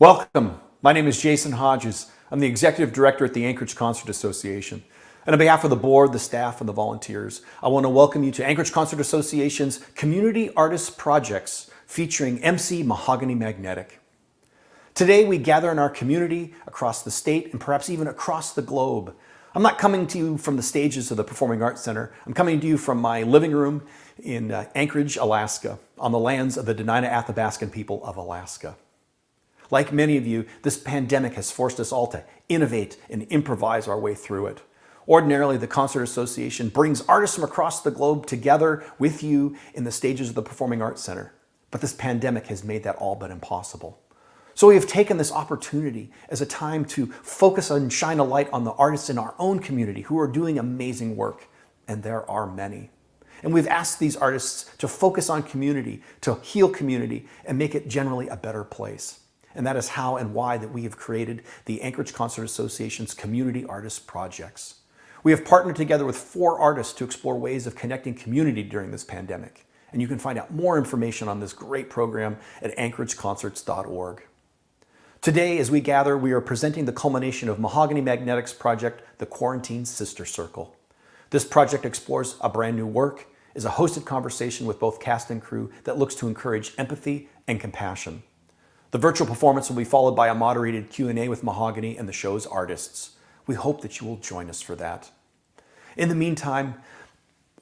Welcome. My name is Jason Hodges. I'm the Executive Director at the Anchorage Concert Association. And on behalf of the board, the staff, and the volunteers, I want to welcome you to Anchorage Concert Association's Community Artists Projects featuring MC Mohagani Magnetek. Today, we gather in our community across the state and perhaps even across the globe. I'm not coming to you from the stages of the Performing Arts Center. I'm coming to you from my living room in Anchorage, Alaska, on the lands of the Dena'ina Athabascan people of Alaska. Like many of you, this pandemic has forced us all to innovate and improvise our way through it. Ordinarily, the Concert Association brings artists from across the globe together with you in the stages of the Performing Arts Center. But this pandemic has made that all but impossible. So we have taken this opportunity as a time to focus and shine a light on the artists in our own community who are doing amazing work, and there are many. And we've asked these artists to focus on community, to heal community, and make it generally a better place. And that is how and why that we have created the Anchorage Concert Association's Community Artists Projects. We have partnered together with 4 artists to explore ways of connecting community during this pandemic. And you can find out more information on this great program at anchorageconcerts.org. Today, as we gather, we are presenting the culmination of Mohagani Magnetek's project, the Quarantine Sister Circle. This project explores a brand new work, is a hosted conversation with both cast and crew that looks to encourage empathy and compassion. The virtual performance will be followed by a moderated Q&A with Mohagani and the show's artists. We hope that you will join us for that. In the meantime,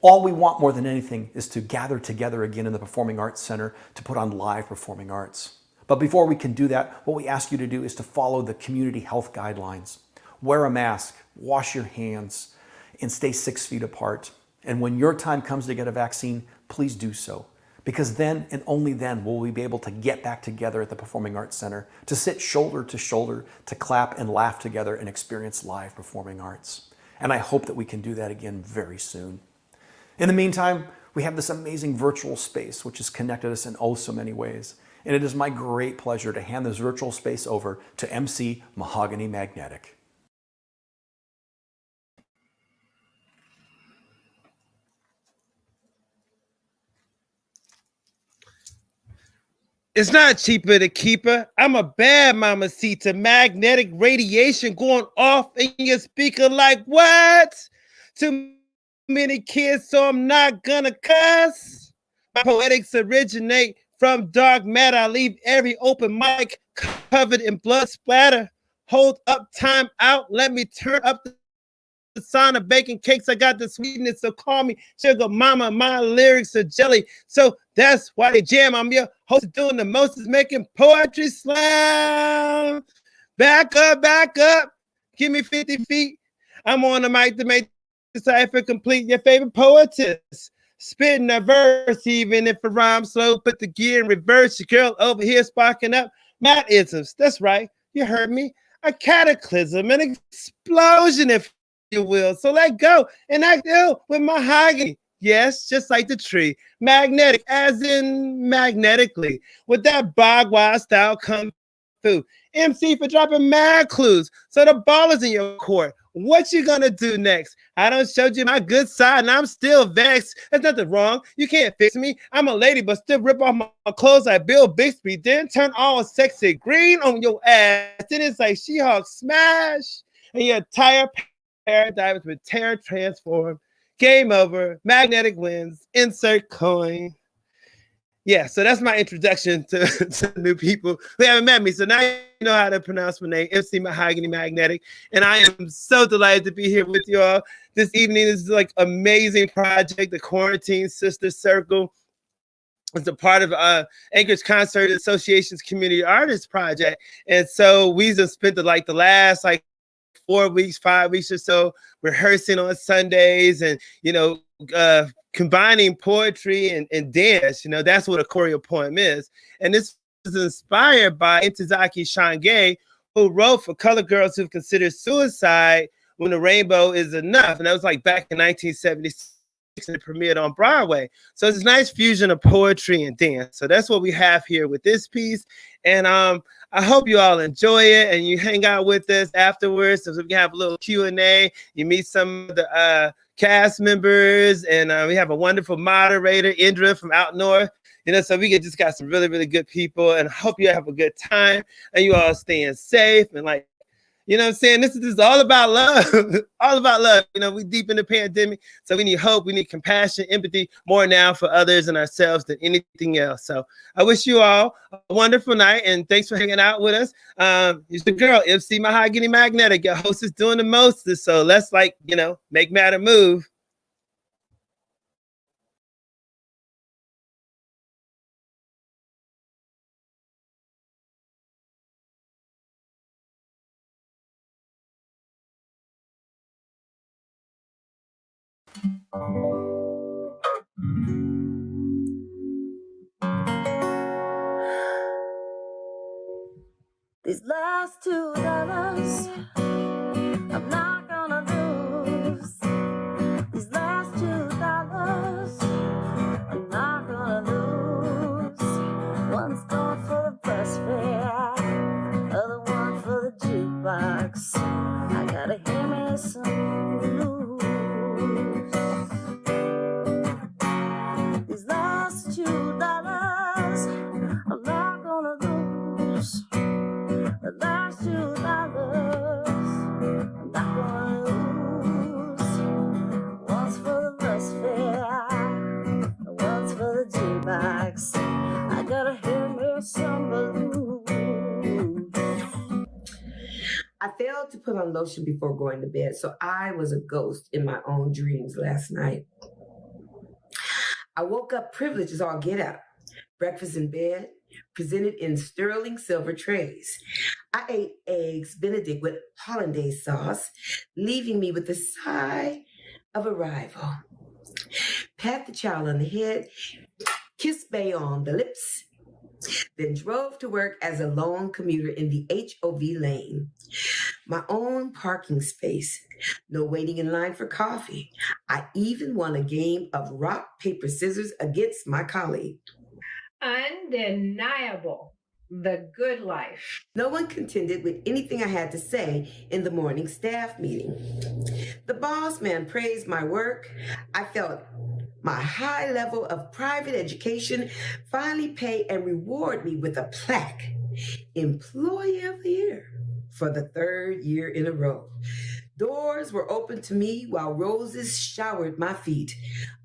all we want more than anything is to gather together again in the Performing Arts Center to put on live performing arts. But before we can do that, what we ask you to do is to follow the community health guidelines. Wear a mask, wash your hands, and stay 6 feet apart. And when your time comes to get a vaccine, please do so. Because then and only then will we be able to get back together at the Performing Arts Center, to sit shoulder to shoulder, to clap and laugh together and experience live performing arts. And I hope that we can do that again very soon. In the meantime, we have this amazing virtual space which has connected us in oh so many ways. And it is my great pleasure to hand this virtual space over to MC Mohagani Magnetek. It's not cheaper to keep her. I'm a bad mamacita. Magnetic radiation going off in your speaker like what? Too many kids, so I'm not gonna cuss. My poetics originate from dark matter. I leave every open mic covered in blood splatter. Hold up, time out. Let me turn up the sound of baking cakes. I got the sweetness, so call me sugar mama. My lyrics are jelly, so that's why they jam. I'm your host doing the most is making poetry slam. Back up, give me 50 feet. I'm on the mic to make the cipher complete. Your favorite poetess spitting a verse, even if it rhymes slow. Put the gear in reverse. Your girl over here sparking up mad isms. That's right, you heard me. A cataclysm, an explosion, if you will. So let go and act ill with Mohagani. Yes, just like the tree. Magnetic, as in magnetically. With that Bagua style kung fu. MC for dropping mad clues. So the ball is in your court. What you gonna do next? I done showed you my good side and I'm still vexed. There's nothing wrong. You can't fix me. I'm a lady, but still rip off my clothes like Bill Bixby. Then turn all sexy green on your ass. Then it's like She-Hulk smash. And your entire paradigm has been terror transformed. Game over. Magnetic wins. Insert coin. Yeah, so that's my introduction to new people who haven't met me. So now you know how to pronounce my name, MC Mohagani Magnetek. And I am so delighted to be here with you all this evening. This is like amazing project, the Quarantine Sister Circle. It's a part of Anchorage Concert Association's Community Artists Project. And so we just spent the last 4 weeks, 5 weeks or so rehearsing on Sundays and, combining poetry and dance. That's what a choreopoem is. And this was inspired by Intozaki Shange, who wrote for colored girls who've considered suicide when the rainbow is enough. And that was back in 1976. and it premiered on Broadway. So it's a nice fusion of poetry and dance. So that's what we have here with this piece. And I hope you all enjoy it and you hang out with us afterwards. So we can have a little Q&A. You meet some of the cast members, and we have a wonderful moderator, Indra from out north. So we just got some really, really good people, and I hope you have a good time and you all staying safe and like, what I'm saying? This is all about love. All about love. We deep in the pandemic, so we need hope, we need compassion, empathy more now for others and ourselves than anything else. So I wish you all a wonderful night, and thanks for hanging out with us. It's the girl, MC Mohagani Magnetek. Your host is doing the most, so let's make matter move. These last $2, I'm not gonna lose. These last $2, I'm not gonna lose. One's going for the bus fare, other one for the jukebox. I gotta hear me some blues. These last $2, I'm not gonna lose. The last $2, I'm not gonna lose. One's for the bus fare, one's for the jukebox. I gotta hear me some blues. I failed to put on lotion before going to bed, so I was a ghost in my own dreams last night. I woke up privileged as all get out. Breakfast in bed, presented in sterling silver trays. I ate eggs Benedict with hollandaise sauce, leaving me with a sigh of arrival. Pat the child on the head, kissed Bay on the lips, then drove to work as a lone commuter in the HOV lane. My own parking space, no waiting in line for coffee. I even won a game of rock, paper, scissors against my colleague. Undeniable. The good life. No one contended with anything I had to say in the morning staff meeting. The boss man praised my work. I felt my high level of private education finally pay and reward me with a plaque, Employee of the Year, for the third year in a row. Doors were open to me while roses showered my feet.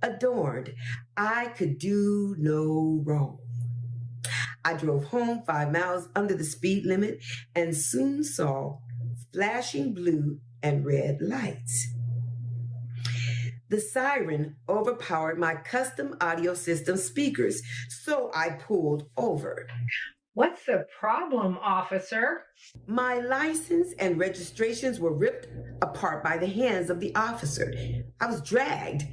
Adorned, I could do no wrong. I drove home 5 miles under the speed limit and soon saw flashing blue and red lights. The siren overpowered my custom audio system speakers, so I pulled over. What's the problem, officer? My license and registrations were ripped apart by the hands of the officer. I was dragged.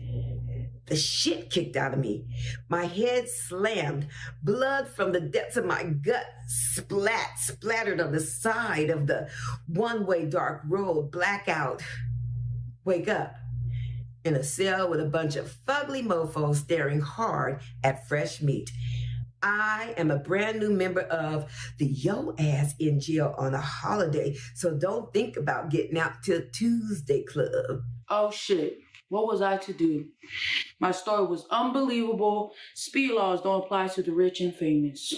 The shit kicked out of me. My head slammed. Blood from the depths of my gut splattered on the side of the one-way dark road. Blackout. Wake up in a cell with a bunch of fugly mofos staring hard at fresh meat. I am a brand new member of the Yo Ass in Jail on a holiday, so don't think about getting out till Tuesday club. Oh shit. What was I to do? My story was unbelievable. Speed laws don't apply to the rich and famous.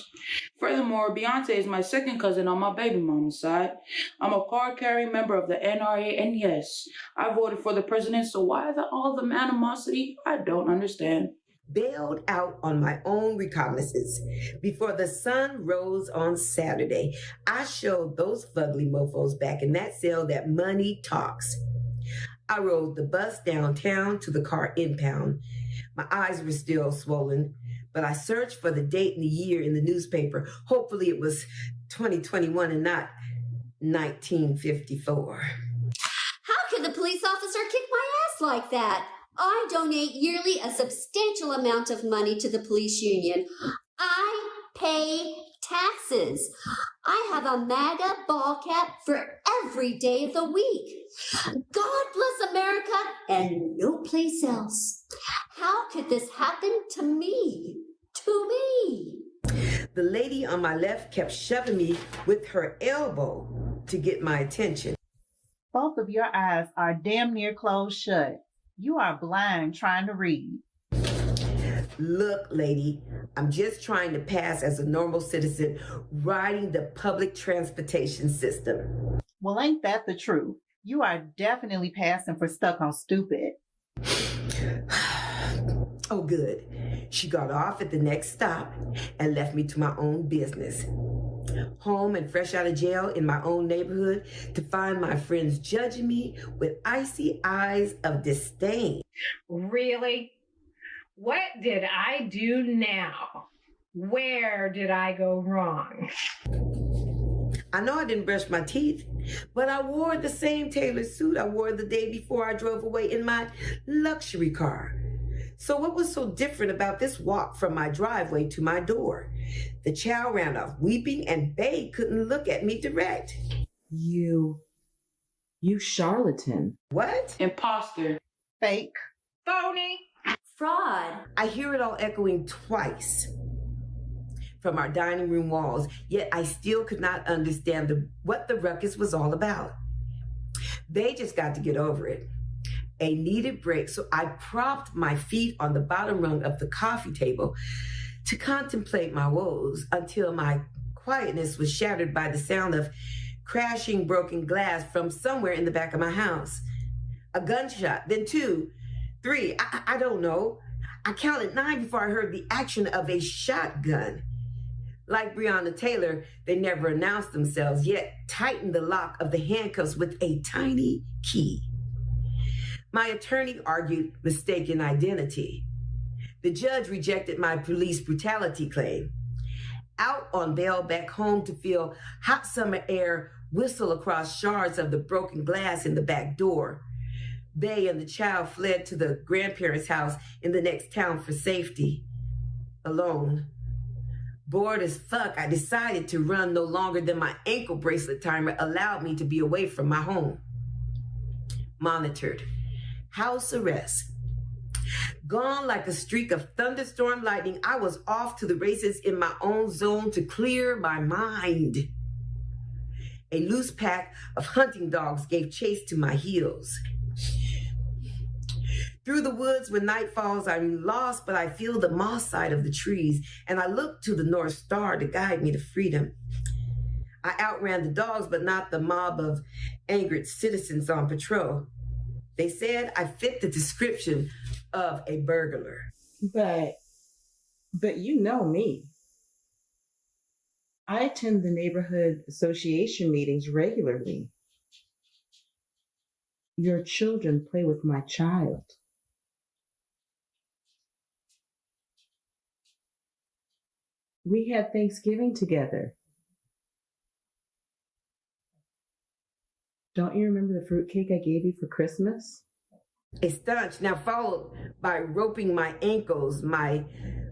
Furthermore, Beyonce is my second cousin on my baby mama's side. I'm a card-carrying member of the NRA, and yes, I voted for the president, so why all the animosity? I don't understand. Bailed out on my own recognizance. Before the sun rose on Saturday, I showed those fugly mofos back in that cell that money talks. I rode the bus downtown to the car impound. My eyes were still swollen, but I searched for the date and the year in the newspaper. Hopefully it was 2021 and not 1954. How can the police officer kick my ass like that? I donate yearly a substantial amount of money to the police union. I pay Taxes. I have a MAGA ball cap for every day of the week. God bless America and no place else. How could this happen to me? To me? The lady on my left kept shoving me with her elbow to get my attention. Both of your eyes are damn near closed shut. You are blind trying to read. Look, lady, I'm just trying to pass as a normal citizen riding the public transportation system. Well, ain't that the truth? You are definitely passing for stuck on stupid. Oh, good. She got off at the next stop and left me to my own business. Home and fresh out of jail in my own neighborhood to find my friends judging me with icy eyes of disdain. Really? What did I do now? Where did I go wrong? I know I didn't brush my teeth, but I wore the same tailored suit I wore the day before I drove away in my luxury car. So what was so different about this walk from my driveway to my door? The chow ran off weeping and Babe couldn't look at me direct. You charlatan. What? Imposter. Fake. Phony. Fraud. I hear it all echoing twice from our dining room walls, yet I still could not understand what the ruckus was all about. They just got to get over it. A needed break, so I propped my feet on the bottom rung of the coffee table to contemplate my woes until my quietness was shattered by the sound of crashing broken glass from somewhere in the back of my house. A gunshot, then 2, 3, I don't know. I counted 9 before I heard the action of a shotgun. Like Breonna Taylor, they never announced themselves, yet tightened the lock of the handcuffs with a tiny key. My attorney argued mistaken identity. The judge rejected my police brutality claim. Out on bail back home to feel hot summer air whistle across shards of the broken glass in the back door, they and the child fled to the grandparents' house in the next town for safety. Alone. Bored as fuck, I decided to run no longer than my ankle bracelet timer allowed me to be away from my home. Monitored. House arrest. Gone like a streak of thunderstorm lightning, I was off to the races in my own zone to clear my mind. A loose pack of hunting dogs gave chase to my heels. Through the woods when night falls, I'm lost, but I feel the moss side of the trees, and I look to the North Star to guide me to freedom. I outran the dogs, but not the mob of angered citizens on patrol. They said I fit the description of a burglar. But you know me. I attend the neighborhood association meetings regularly. Your children play with my child. We had Thanksgiving together. Don't you remember the fruitcake I gave you for Christmas? A staunch, now followed by roping my ankles, my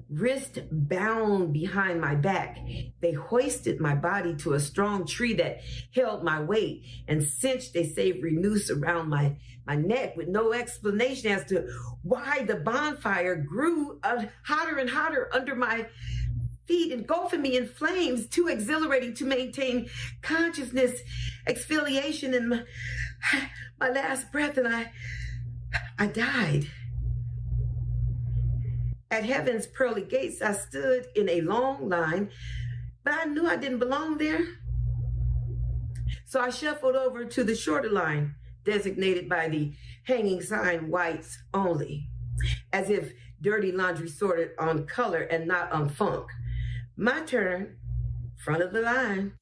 wrist bound behind my back. They hoisted my body to a strong tree that held my weight and cinched a savory noose around my neck with no explanation as to why the bonfire grew hotter and hotter under my feet, engulfing me in flames, too exhilarating to maintain consciousness, exfoliation in my last breath, and I died. At heaven's pearly gates, I stood in a long line, but I knew I didn't belong there. So I shuffled over to the shorter line, designated by the hanging sign, whites only, as if dirty laundry sorted on color and not on funk. My turn, front of the line.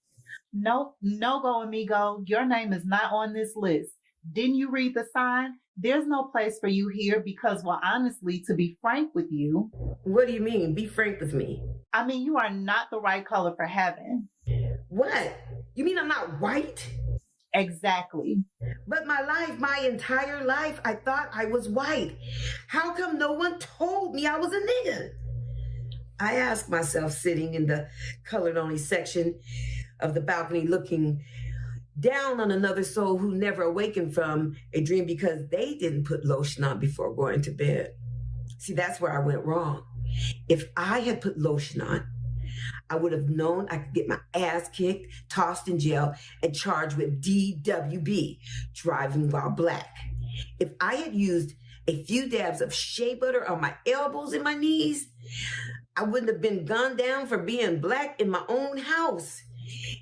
No go, amigo. Your name is not on this list. Didn't you read the sign? There's no place for you here because, well, honestly, to be frank with you. What do you mean? Be frank with me. I mean, you are not the right color for heaven. What? You mean I'm not white? Exactly. But my entire life, I thought I was white. How come no one told me I was a nigga? I ask myself, sitting in the colored only section of the balcony, looking down on another soul who never awakened from a dream because they didn't put lotion on before going to bed. See, that's where I went wrong. If I had put lotion on, I would have known I could get my ass kicked, tossed in jail, and charged with DWB, driving while black. If I had used a few dabs of shea butter on my elbows and my knees, I wouldn't have been gunned down for being black in my own house.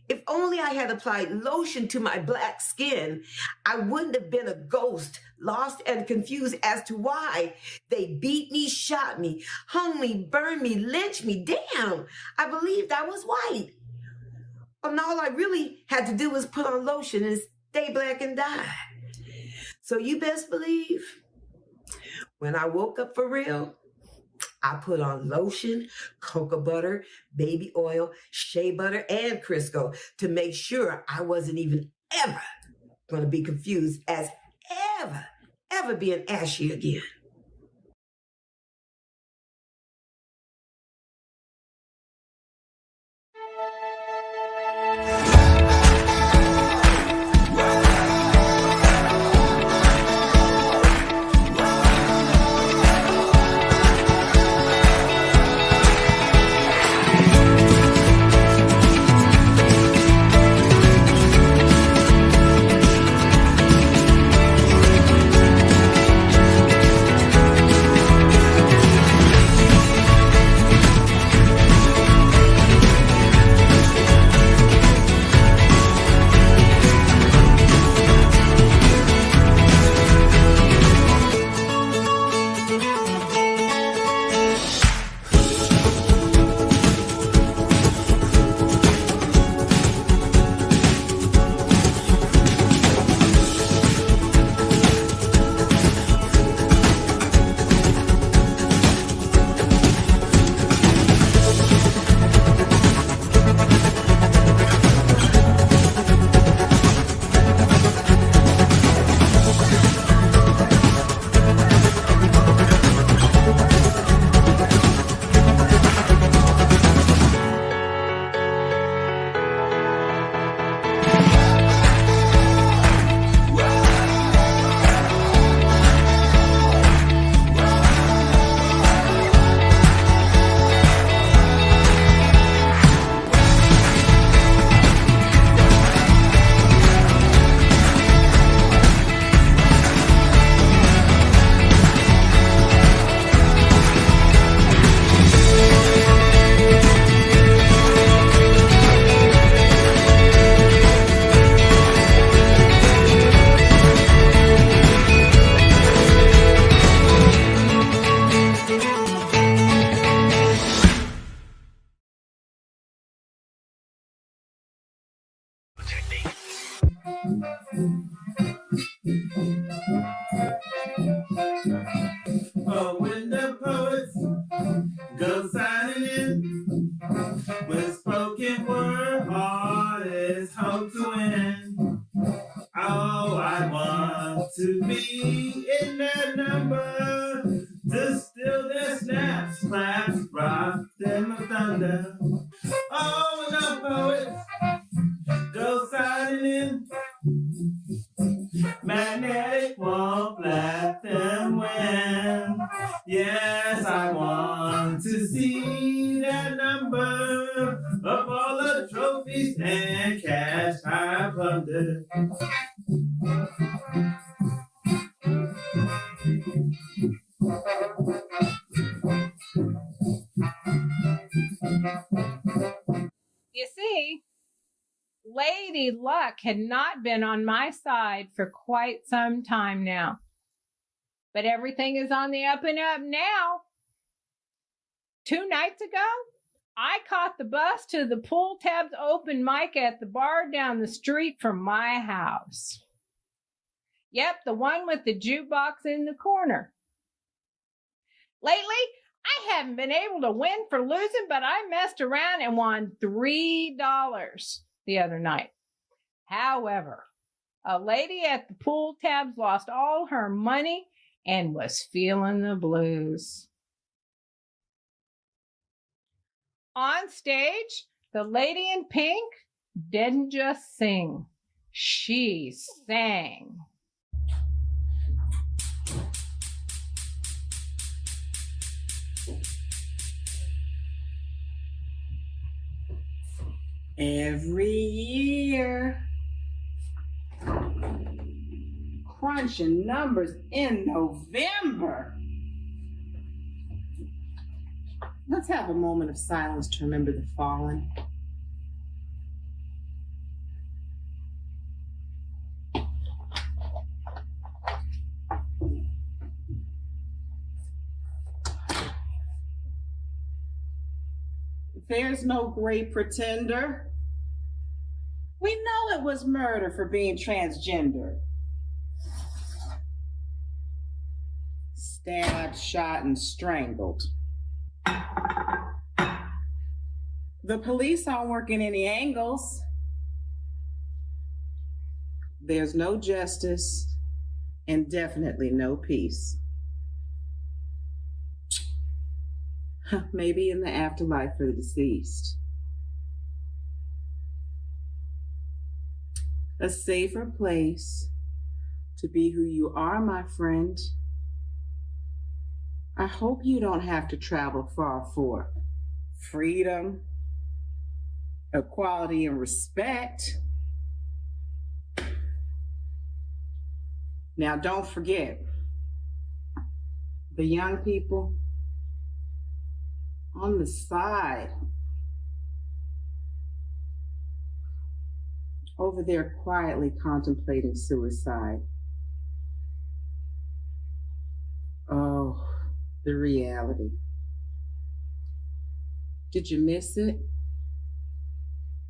If only I had applied lotion to my black skin, I wouldn't have been a ghost, lost and confused as to why they beat me, shot me, hung me, burned me, lynched me. Damn, I believed I was white. And all I really had to do was put on lotion and stay black and die. So you best believe, when I woke up for real, I put on lotion, cocoa butter, baby oil, shea butter, and Crisco to make sure I wasn't even ever going to be confused as ever being ashy again. Oh, when the poets go signing in, when spoken word artists hope to win. Oh, I want to be in that number, to still their snaps, claps, rock them a thunder. Oh, when the poets go signing in, Magnetek won't let them win. Yes, I want to see that number of all the trophies and cash I plundered. You see, Lady Luck had not been on my side for quite some time now. But everything is on the up and up now. 2 nights ago, I caught the bus to the Pool Tabs open mic at the bar down the street from my house. Yep, the one with the jukebox in the corner. Lately, I haven't been able to win for losing, but I messed around and won $3 the other night. However, a lady at the Pool Tabs lost all her money and was feeling the blues. On stage, the lady in pink didn't just sing, she sang. Every year, crunching numbers in November. Let's have a moment of silence to remember the fallen. There's no great pretender. We know it was murder for being transgender. Stabbed, shot, and strangled. The police aren't working any angles. There's no justice and definitely no peace. Maybe in the afterlife for the deceased. A safer place to be who you are, my friend. I hope you don't have to travel far for freedom, equality, and respect. Now, don't forget, the young people on the side, over there quietly contemplating suicide. Oh, the reality. Did you miss it?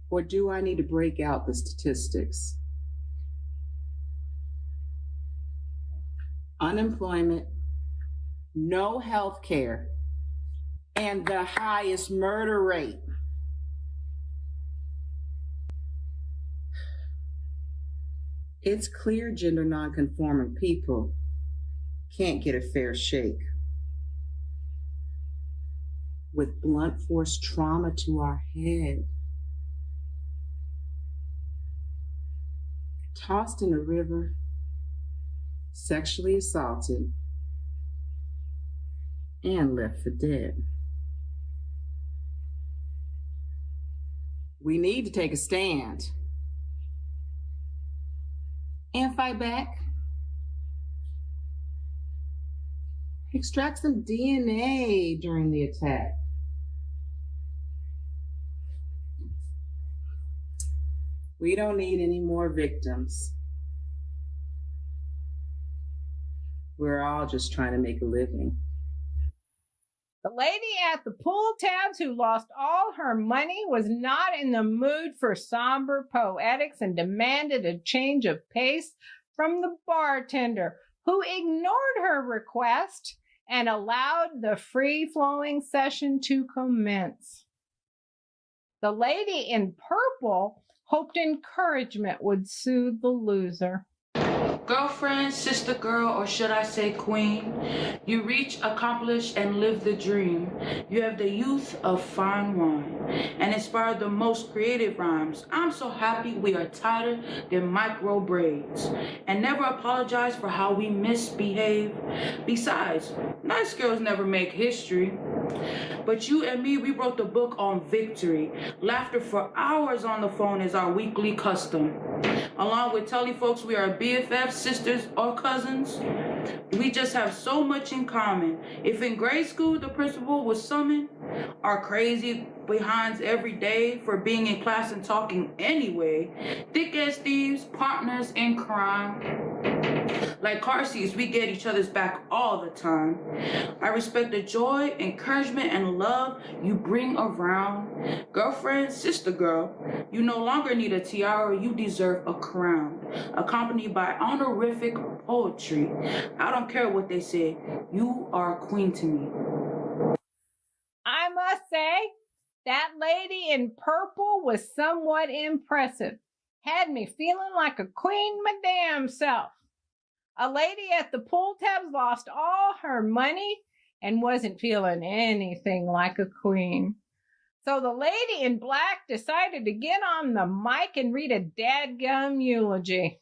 Or do I need to break out the statistics? Unemployment, no health care, and the highest murder rate. It's clear gender nonconforming people can't get a fair shake. With blunt force trauma to our head, tossed in a river, sexually assaulted, and left for dead. We need to take a stand and fight back. Extract some DNA during the attack. We don't need any more victims. We're all just trying to make a living. The lady at the pool tabs who lost all her money was not in the mood for somber poetics and demanded a change of pace from the bartender, who ignored her request and allowed the free-flowing session to commence. The lady in purple hoped encouragement would soothe the loser. Girlfriend, sister girl, or should I say queen, you reach, accomplish, and live the dream. You have the youth of fine wine and inspire the most creative rhymes. I'm so happy we are tighter than micro braids and never apologize for how we misbehave. Besides, nice girls never make history. But you and me, we wrote the book on victory. Laughter for hours on the phone is our weekly custom. Along with telling folks we are BFFs, sisters, or cousins, we just have so much in common. If in grade school the principal was summoned, our crazy behinds every day for being in class and talking anyway, thick as thieves, partners in crime. Like car seats, we get each other's back all the time. I respect the joy, encouragement, and love you bring around. Girlfriend, sister girl, you no longer need a tiara, you deserve a crown. Accompanied by honorific poetry. I don't care what they say, you are a queen to me. I must say, that lady in purple was somewhat impressive. Had me feeling like a queen my damn self. A lady at the pool tabs lost all her money and wasn't feeling anything like a queen. So the lady in black decided to get on the mic and read a dadgum eulogy.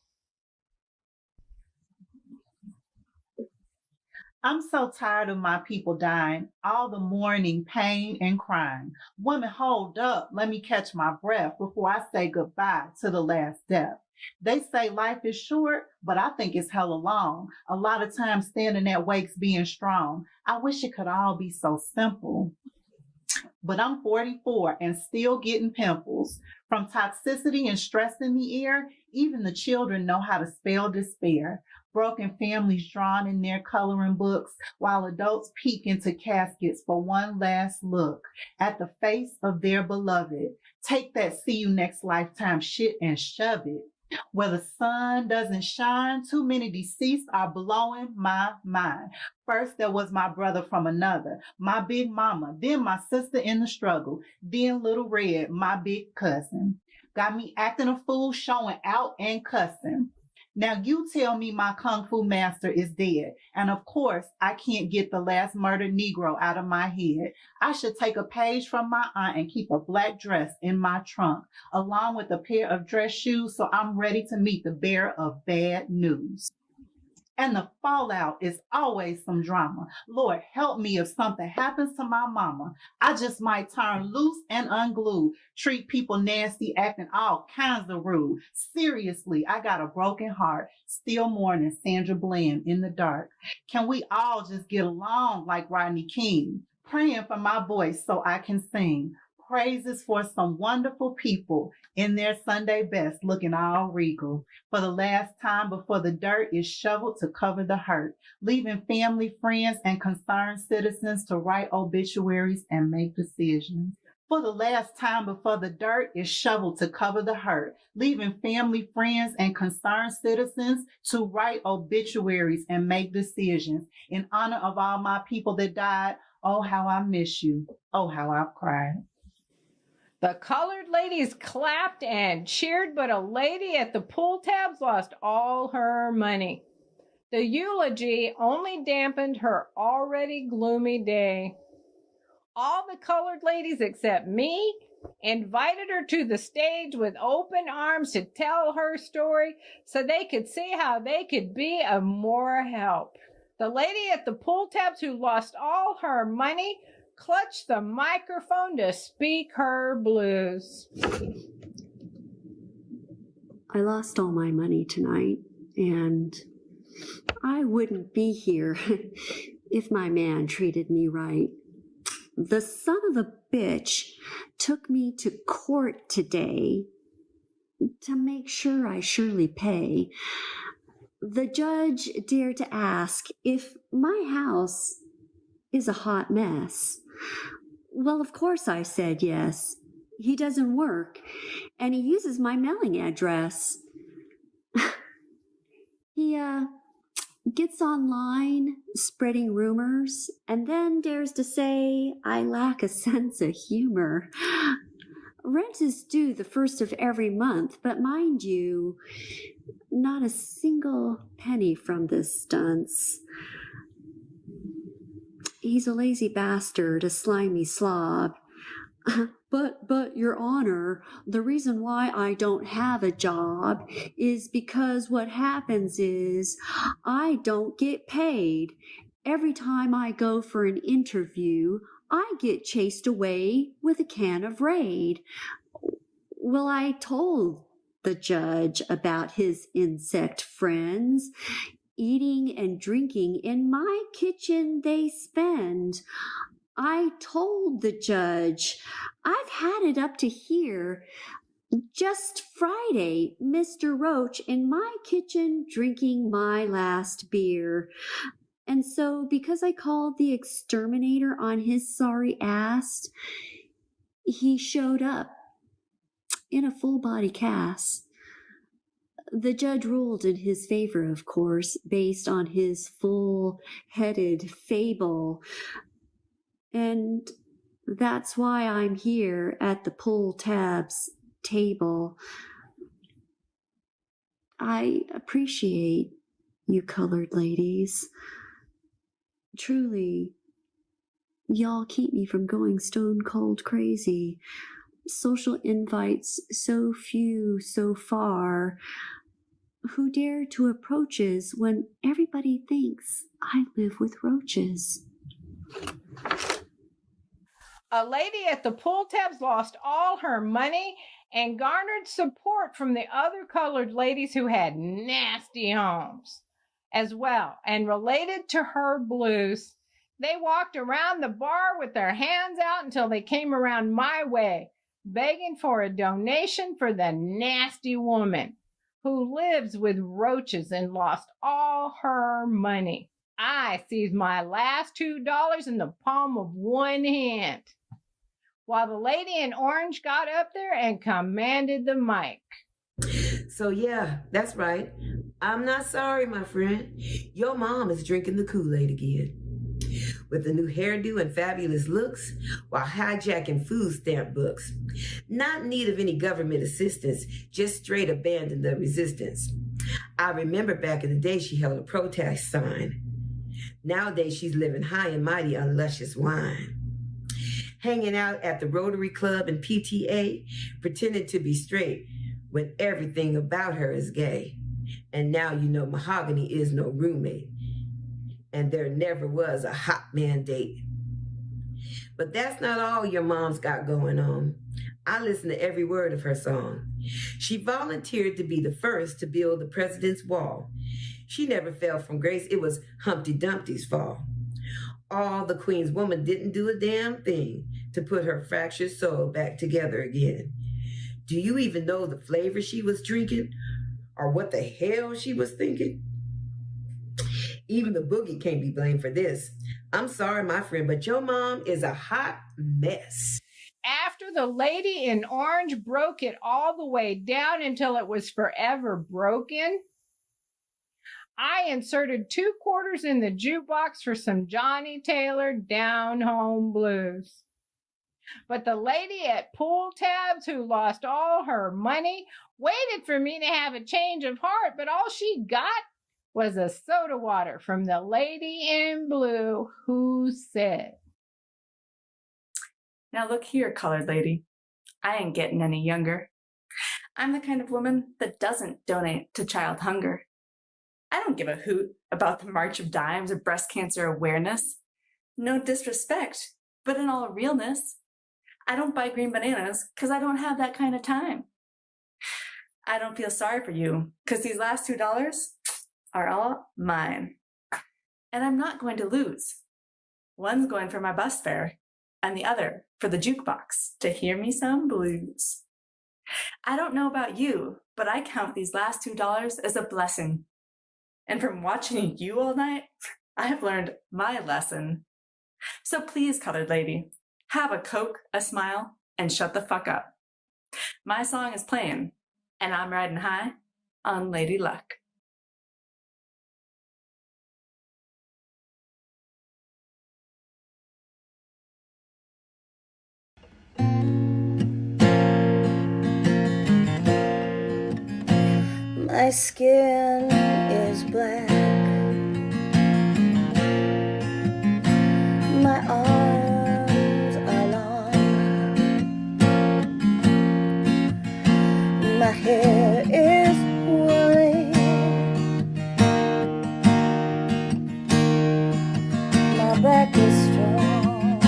I'm so tired of my people dying, all the mourning, pain, and crying. Women, hold up. Let me catch my breath before I say goodbye to the last death. They say life is short, but I think it's hella long. A lot of times standing at wakes being strong. I wish it could all be so simple. But I'm 44 and still getting pimples. From toxicity and stress in the air, even the children know how to spell despair. Broken families drawn in their coloring books, while adults peek into caskets for one last look at the face of their beloved. Take that see you next lifetime shit and shove it. Where the sun doesn't shine, too many deceased are blowing my mind. First, there was my brother from another, my big mama, then my sister in the struggle, then Little Red, my big cousin. Got me acting a fool, showing out and cussing. Now you tell me my Kung Fu master is dead. And of course, I can't get the last murdered Negro out of my head. I should take a page from my aunt and keep a black dress in my trunk, along with a pair of dress shoes, so I'm ready to meet the bearer of bad news. And the fallout is always some drama. Lord, help me if something happens to my mama. I just might turn loose and unglued, treat people nasty, acting all kinds of rude. Seriously, I got a broken heart, still mourning Sandra Bland in the dark. Can we all just get along like Rodney King? Praying for my voice so I can sing praises for some wonderful people in their Sunday best, looking all regal. For the last time before the dirt is shoveled to cover the hurt, leaving family, friends, and concerned citizens to write obituaries and make decisions. For the last time before the dirt is shoveled to cover the hurt, leaving family, friends, and concerned citizens to write obituaries and make decisions. In honor of all my people that died, oh, how I miss you. Oh, how I've cried. The colored ladies clapped and cheered, but a lady at the pool tabs lost all her money. The eulogy only dampened her already gloomy day. All the colored ladies except me invited her to the stage with open arms to tell her story so they could see how they could be of more help. The lady at the pool tabs who lost all her money clutched the microphone to speak her blues. I lost all my money tonight, and I wouldn't be here if my man treated me right. The son of a bitch took me to court today to make sure I surely pay. The judge dared to ask if my house is a hot mess. Well, of course I said yes. He doesn't work, and he uses my mailing address. He gets online spreading rumors and then dares to say I lack a sense of humor. Rent is due the first of every month, but mind you, not a single penny from the stunts. He's a lazy bastard, a slimy slob. But, Your Honor, the reason why I don't have a job is because what happens is I don't get paid. Every time I go for an interview, I get chased away with a can of Raid. Well, I told the judge about his insect friends. Eating and drinking in my kitchen they spend. I told the judge, I've had it up to here. Just Friday, Mr. Roach in my kitchen drinking my last beer. And so, because I called the exterminator on his sorry ass, he showed up in a full body cast. The judge ruled in his favor, of course, based on his full-headed fable. And that's why I'm here at the pool tabs table. I appreciate you colored ladies. Truly, Y'all keep me from going stone cold crazy. Social invites, so few, so far. Who dare to approaches when everybody thinks I live with roaches? A lady at the pool tabs lost all her money and garnered support from the other colored ladies who had nasty homes as well. And related to her blues, they walked around the bar with their hands out until they came around my way, begging for a donation for the nasty woman who lives with roaches and lost all her money. I seized my last $2 in the palm of one hand, while the lady in orange got up there and commanded the mic. So yeah, that's right. I'm not sorry, my friend. Your mom is drinking the Kool-Aid again. With a new hairdo and fabulous looks, while hijacking food stamp books. Not in need of any government assistance, just straight abandoned the resistance. I remember back in the day she held a protest sign. Nowadays she's living high and mighty on luscious wine. Hanging out at the Rotary Club and PTA, pretending to be straight when everything about her is gay. And now you know Mohagani is no roommate. And there never was a hot man date. But that's not all your mom's got going on. I listen to every word of her song. She volunteered to be the first to build the President's Wall. She never fell from grace. It was Humpty Dumpty's fall. All the Queen's woman didn't do a damn thing to put her fractured soul back together again. Do you even know the flavor she was drinking? Or what the hell she was thinking? Even the boogie can't be blamed for this. I'm sorry, my friend, but your mom is a hot mess. After the lady in orange broke it all the way down until it was forever broken, I inserted 2 quarters in the jukebox for some Johnny Taylor Down Home Blues. But the lady at pool tabs who lost all her money waited for me to have a change of heart, but all she got was a soda water from the lady in blue who said, "Now look here, colored lady. I ain't getting any younger. I'm the kind of woman that doesn't donate to child hunger. I don't give a hoot about the March of Dimes or breast cancer awareness. No disrespect, but in all realness, I don't buy green bananas because I don't have that kind of time. I don't feel sorry for you because these last $2 are all mine. And I'm not going to lose. One's going for my bus fare and the other for the jukebox to hear me some blues. I don't know about you, but I count these last $2 as a blessing. And from watching you all night, I have learned my lesson. So please, colored lady, have a Coke, a smile, and shut the fuck up. My song is playing, and I'm riding high on Lady Luck." My skin is black. My arms are long. My hair is woolly. My back is strong.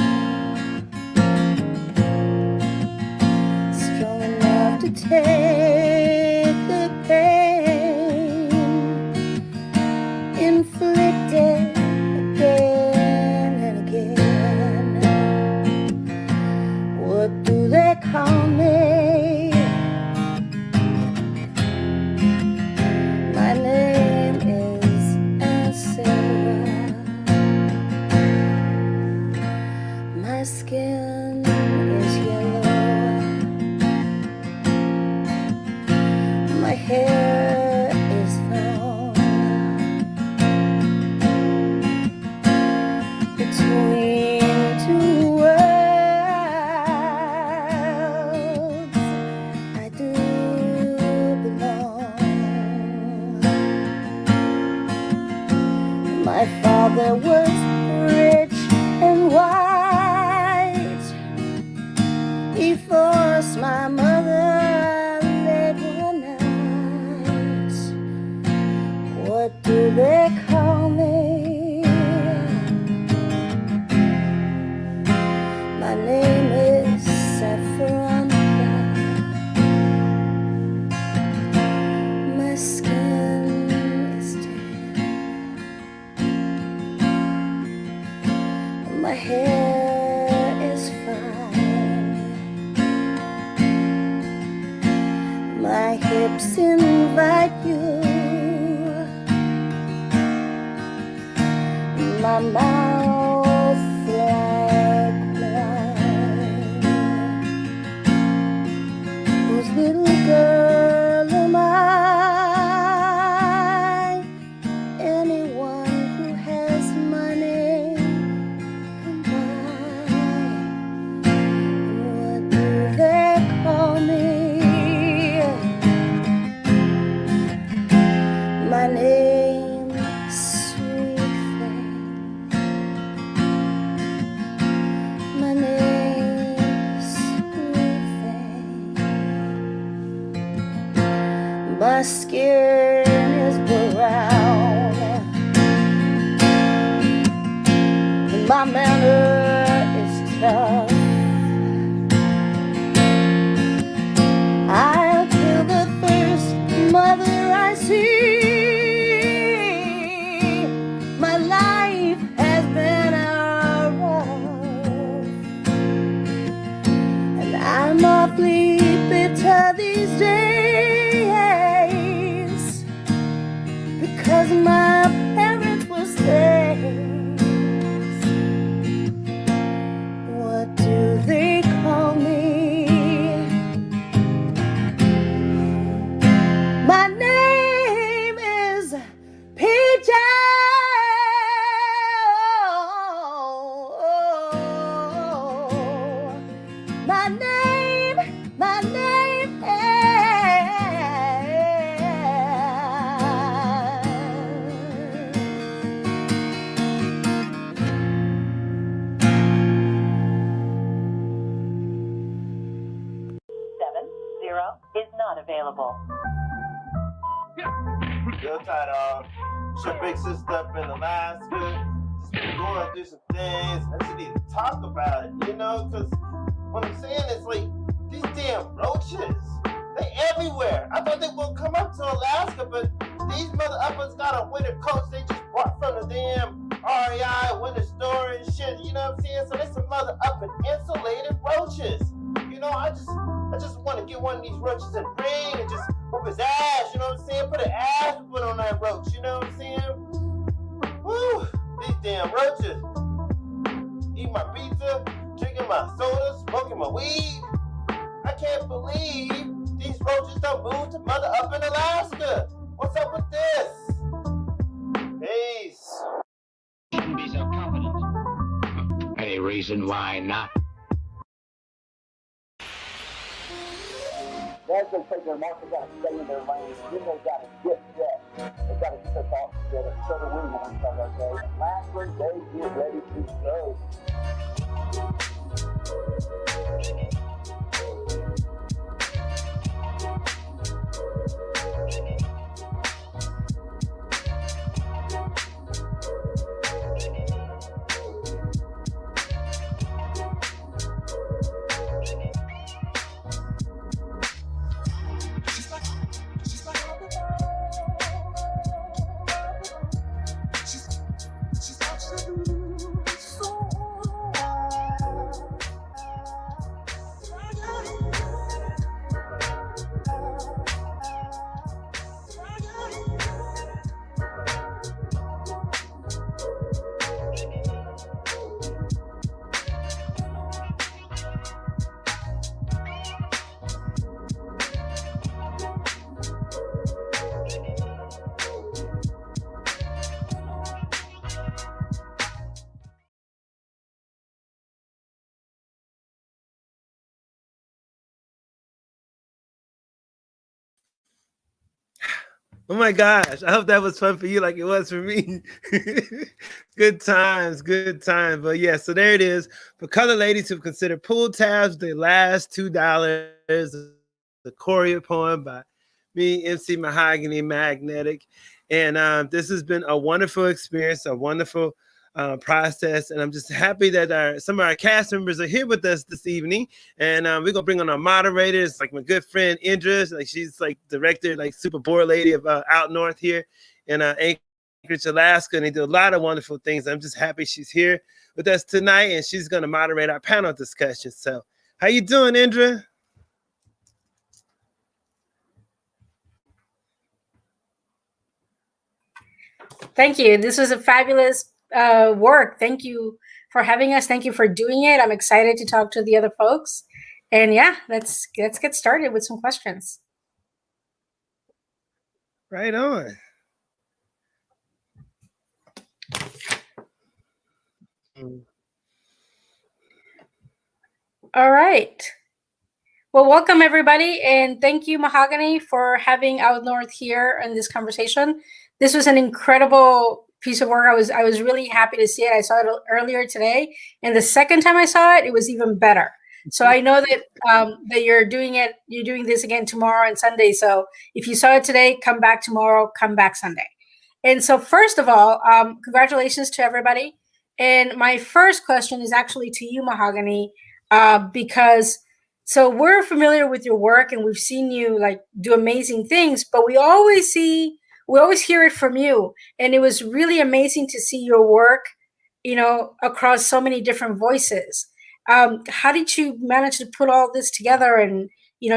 Strong enough to take the pain inflicted again and again. What do they call me? My name is Sarah. My skin is yellow. He forced my mother late one night. What do they call me? My name is Saffron. My skin is tan. My hair is fine. My hips invite you. My mouth like wine. Whose little girl am I? Anyone who has money can buy. What do they call me? My name is Sweet Thing. My name is Sweet Thing. My skin is brown. And my manner is tough. I'll kill the first mother I see. My life has been rough, and I'm awfully bitter these days because my parents were slaves. What do they call me? My name is PJ. My name is not available. Yo, tight, it's your big sister up in Alaska. Just been going through some things. I just need to talk about it, you know? Because what I'm saying is, like, these damn roaches, they everywhere. I thought they would come up to Alaska, but these mother uppers got a winter coat they just bought from the damn REI winter store and shit, you know what I'm saying? So there's some mother upping insulated roaches. You know, I just want to get one of these roaches in the ring and just whoop his ass, you know what I'm saying? Put an ass whooping on that roach, you know what I'm saying? Woo, these damn roaches. Eating my pizza, drinking my soda, smoking my weed. I can't believe these roaches don't move to mother up in Alaska. What's up with this? Peace. Shouldn't be so confident. Any reason why not? Guys don't take their mark, they gotta stay in their lane. Then they gotta get set. They gotta get their thoughts together. So do we when we start our day. And lastly, they get ready to go. Oh my gosh. I hope that was fun for you like it was for me. Good times, good times. But yeah, so there it is. For color ladies who consider pool tabs the last $2, the choreopoem by me, MC Mahogany Magnetic. And this has been a wonderful experience, a wonderful process. And I'm just happy that some of our cast members are here with us this evening. And we're going to bring on our moderators, like my good friend Indra. Like she's like director, like super board lady of out north here in Anchorage, Alaska. And they do a lot of wonderful things. I'm just happy she's here with us tonight. And she's going to moderate our panel discussion. So how you doing, Indra? Thank you. This was a fabulous work. Thank you for having us. Thank you for doing it. I'm excited to talk to the other folks. And yeah, let's get started with some questions. Right on. All right. Well, welcome everybody, and thank you, Mahogany, for having Out North here in this conversation. This was an incredible piece of work. I was really happy to see it. I saw it earlier today, and the second time I saw it, it was even better. So I know that that you're doing this again tomorrow and Sunday. So if you saw it today, come back tomorrow, come back Sunday. And so first of all, congratulations to everybody. And my first question is actually to you, Mahogany, because so we're familiar with your work and we've seen you like do amazing things, but we always hear it from you. And it was really amazing to see your work, across so many different voices. How did you manage to put all this together and,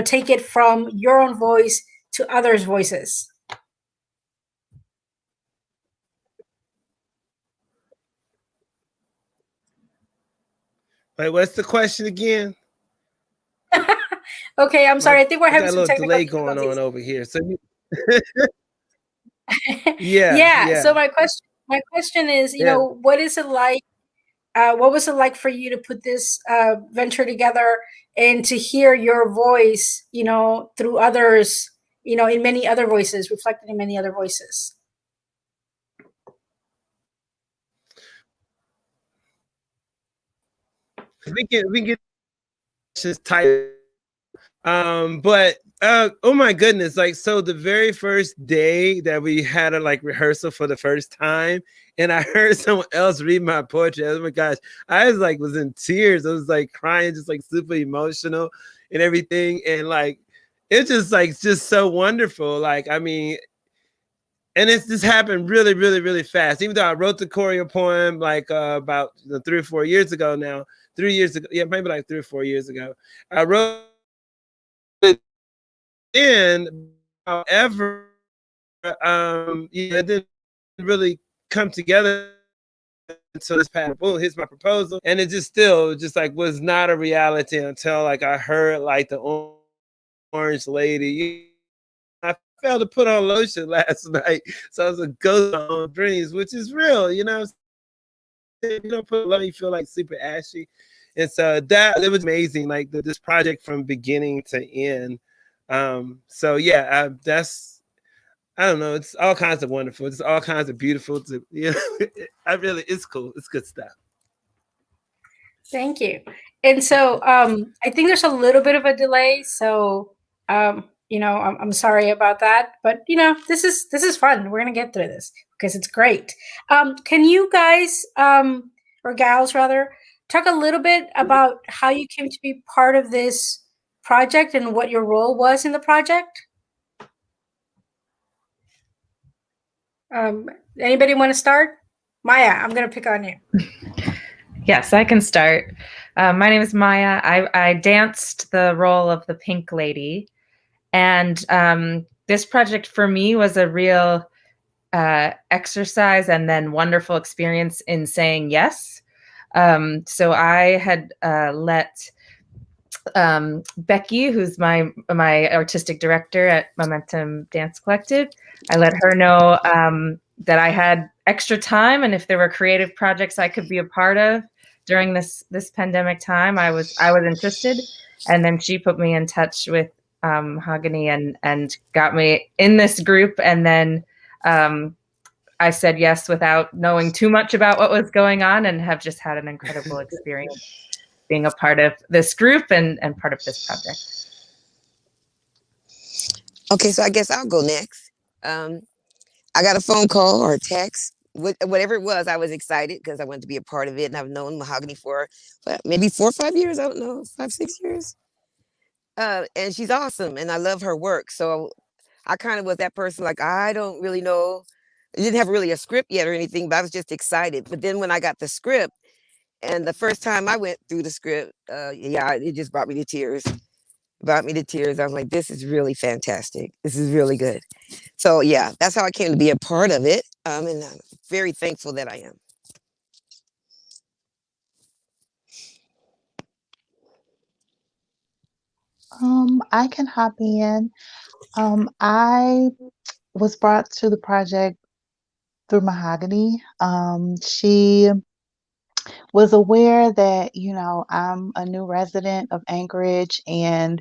take it from your own voice to others' voices? Wait, what's the question again? Okay, I'm sorry. I think we're having some technical delay going on over here. So yeah, yeah. So my question is, what is it like? What was it like for you to put this venture together and to hear your voice, through others, in many other voices, reflected in many other voices? We can get just tight. But oh my goodness, like so the very first day that we had a like rehearsal for the first time, and I heard someone else read my poetry. Oh my gosh, I was in tears. I was like crying, just like super emotional and everything. And like it's just so wonderful. Like, I mean, and it's just happened really, really, really fast. Even though I wrote the choreo poem like about 3 or 4 years ago now, 3 years ago, yeah, maybe like 3 or 4 years ago, I wrote it in. However, it didn't really come together until this past. Boom, here's my proposal, and it just still just like was not a reality until like I heard like the Orange Lady. I failed to put on lotion last night, so I was a ghost of my own dreams, which is real, you know. You don't put lotion, you feel like super ashy, and so it was amazing. Like this project from beginning to end. So yeah, I don't know. It's all kinds of wonderful. It's all kinds of beautiful. It's cool. It's good stuff. Thank you. And so I think there's a little bit of a delay. So I'm sorry about that. But this is fun. We're gonna get through this because it's great. Can you guys or gals rather talk a little bit about how you came to be part of this project and what your role was in the project? Anybody want to start? Maya, I'm going to pick on you. Yes, I can start. My name is Maya. I danced the role of the Pink Lady. And this project for me was a real exercise and then wonderful experience in saying yes. So I had let Becky, who's my artistic director at Momentum Dance Collective, I let her know that I had extra time, and if there were creative projects I could be a part of during this pandemic time, I was interested. And then she put me in touch with Mahogany and got me in this group. And then I said yes without knowing too much about what was going on, and have just had an incredible experience being a part of this group and part of this project. Okay, so I guess I'll go next. I got a phone call or a text, whatever it was. I was excited because I wanted to be a part of it, and I've known Mahogany for maybe 4 or 5 years. I don't know, 5, 6 years. And she's awesome, and I love her work. So I kind of was that person, like, I don't really know. I didn't have really a script yet or anything, but I was just excited. But then when I got the script, and the first time I went through the script, yeah, it just brought me to tears. Brought me to tears. I was like, this is really fantastic. This is really good. So yeah, that's how I came to be a part of it. And I'm very thankful that I am. I can hop in. I was brought to the project through Mahogany. She was aware that, I'm a new resident of Anchorage, and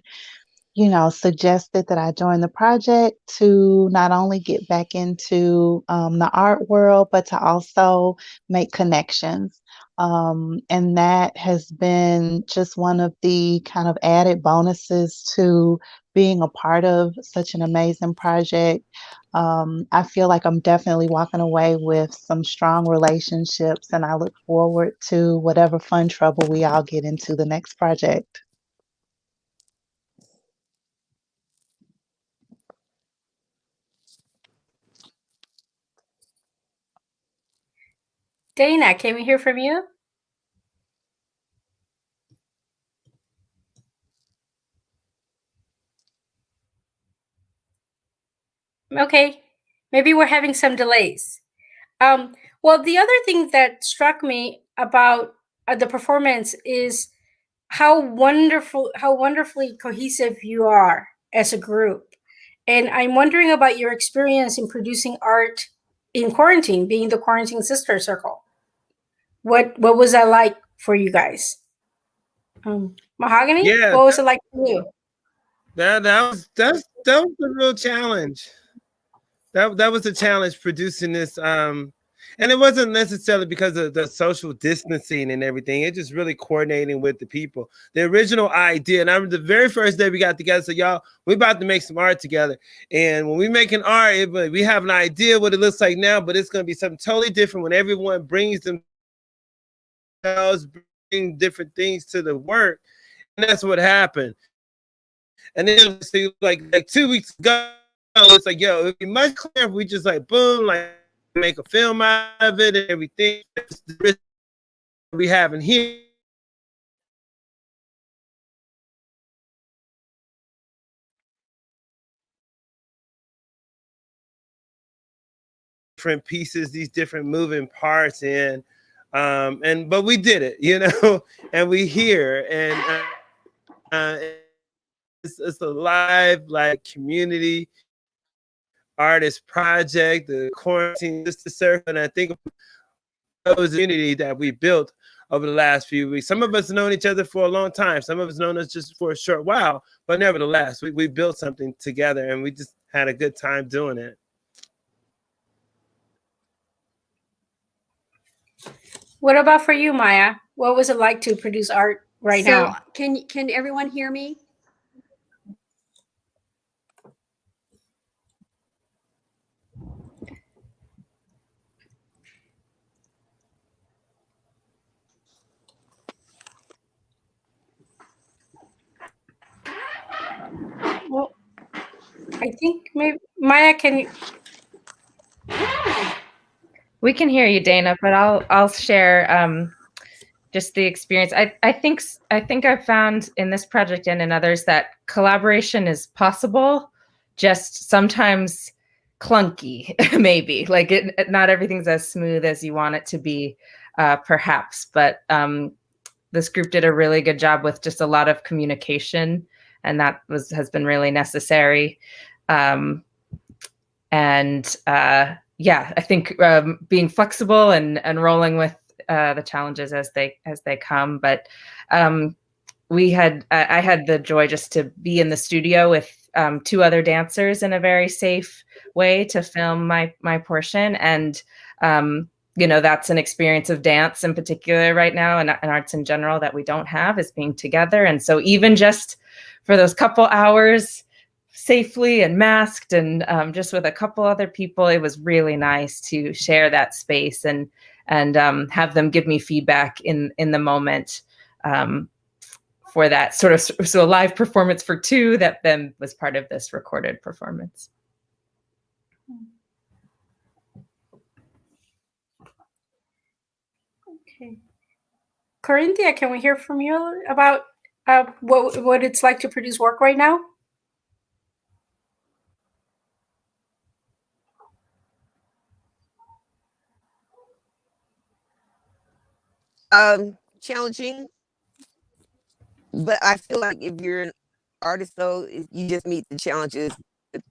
suggested that I join the project to not only get back into the art world, but to also make connections. And that has been just one of the kind of added bonuses to being a part of such an amazing project. I feel like I'm definitely walking away with some strong relationships, and I look forward to whatever fun trouble we all get into the next project. Dana, can we hear from you? Okay, maybe we're having some delays. Well, the other thing that struck me about the performance is how wonderfully cohesive you are as a group. And I'm wondering about your experience in producing art in quarantine, being the Quarantine Sister Circle. What was that like for you guys? Mahogany, Yeah, what was it like for you? that was a real challenge. That was a challenge producing this. And it wasn't necessarily because of the social distancing and everything. It just really coordinating with the people. The original idea, and I remember the very first day we got together, so y'all, we about to make some art together. And when we making art, we have an idea what it looks like now, but it's going to be something totally different when everyone brings themselves, bring different things to the work. And that's what happened. And then like 2 weeks ago, it's like, yo, it'd be much clearer if we just like boom, like make a film out of it and everything. The risk we have in here. Different pieces, these different moving parts, but we did it, and we here, and it's a live like community artist project, the Quarantine Sister Circle, and I think those community that we built over the last few weeks. Some of us have known each other for a long time. Some of us known us just for a short while, but nevertheless, we built something together, and we just had a good time doing it. What about for you, Maya? What was it like to produce art right now? Can everyone hear me? Well, I think maybe Maya, can you? We can hear you, Dana, but I'll share just the experience. I think I've found in this project and in others that collaboration is possible, just sometimes clunky, maybe. Like not everything's as smooth as you want it to be, perhaps. But this group did a really good job with just a lot of communication, and that has been really necessary. Yeah, I think being flexible and rolling with the challenges as they come, but I had the joy just to be in the studio with 2 other dancers in a very safe way to film my portion. And that's an experience of dance in particular right now, and arts in general, that we don't have, is being together. And so even just for those couple hours safely and masked and just with a couple other people, it was really nice to share that space and have them give me feedback in the moment for that sort of a live performance for 2 that then was part of this recorded performance. Okay. Corinthia, can we hear from you about what it's like to produce work right now? Challenging, but I feel like if you're an artist, though, you just meet the challenges with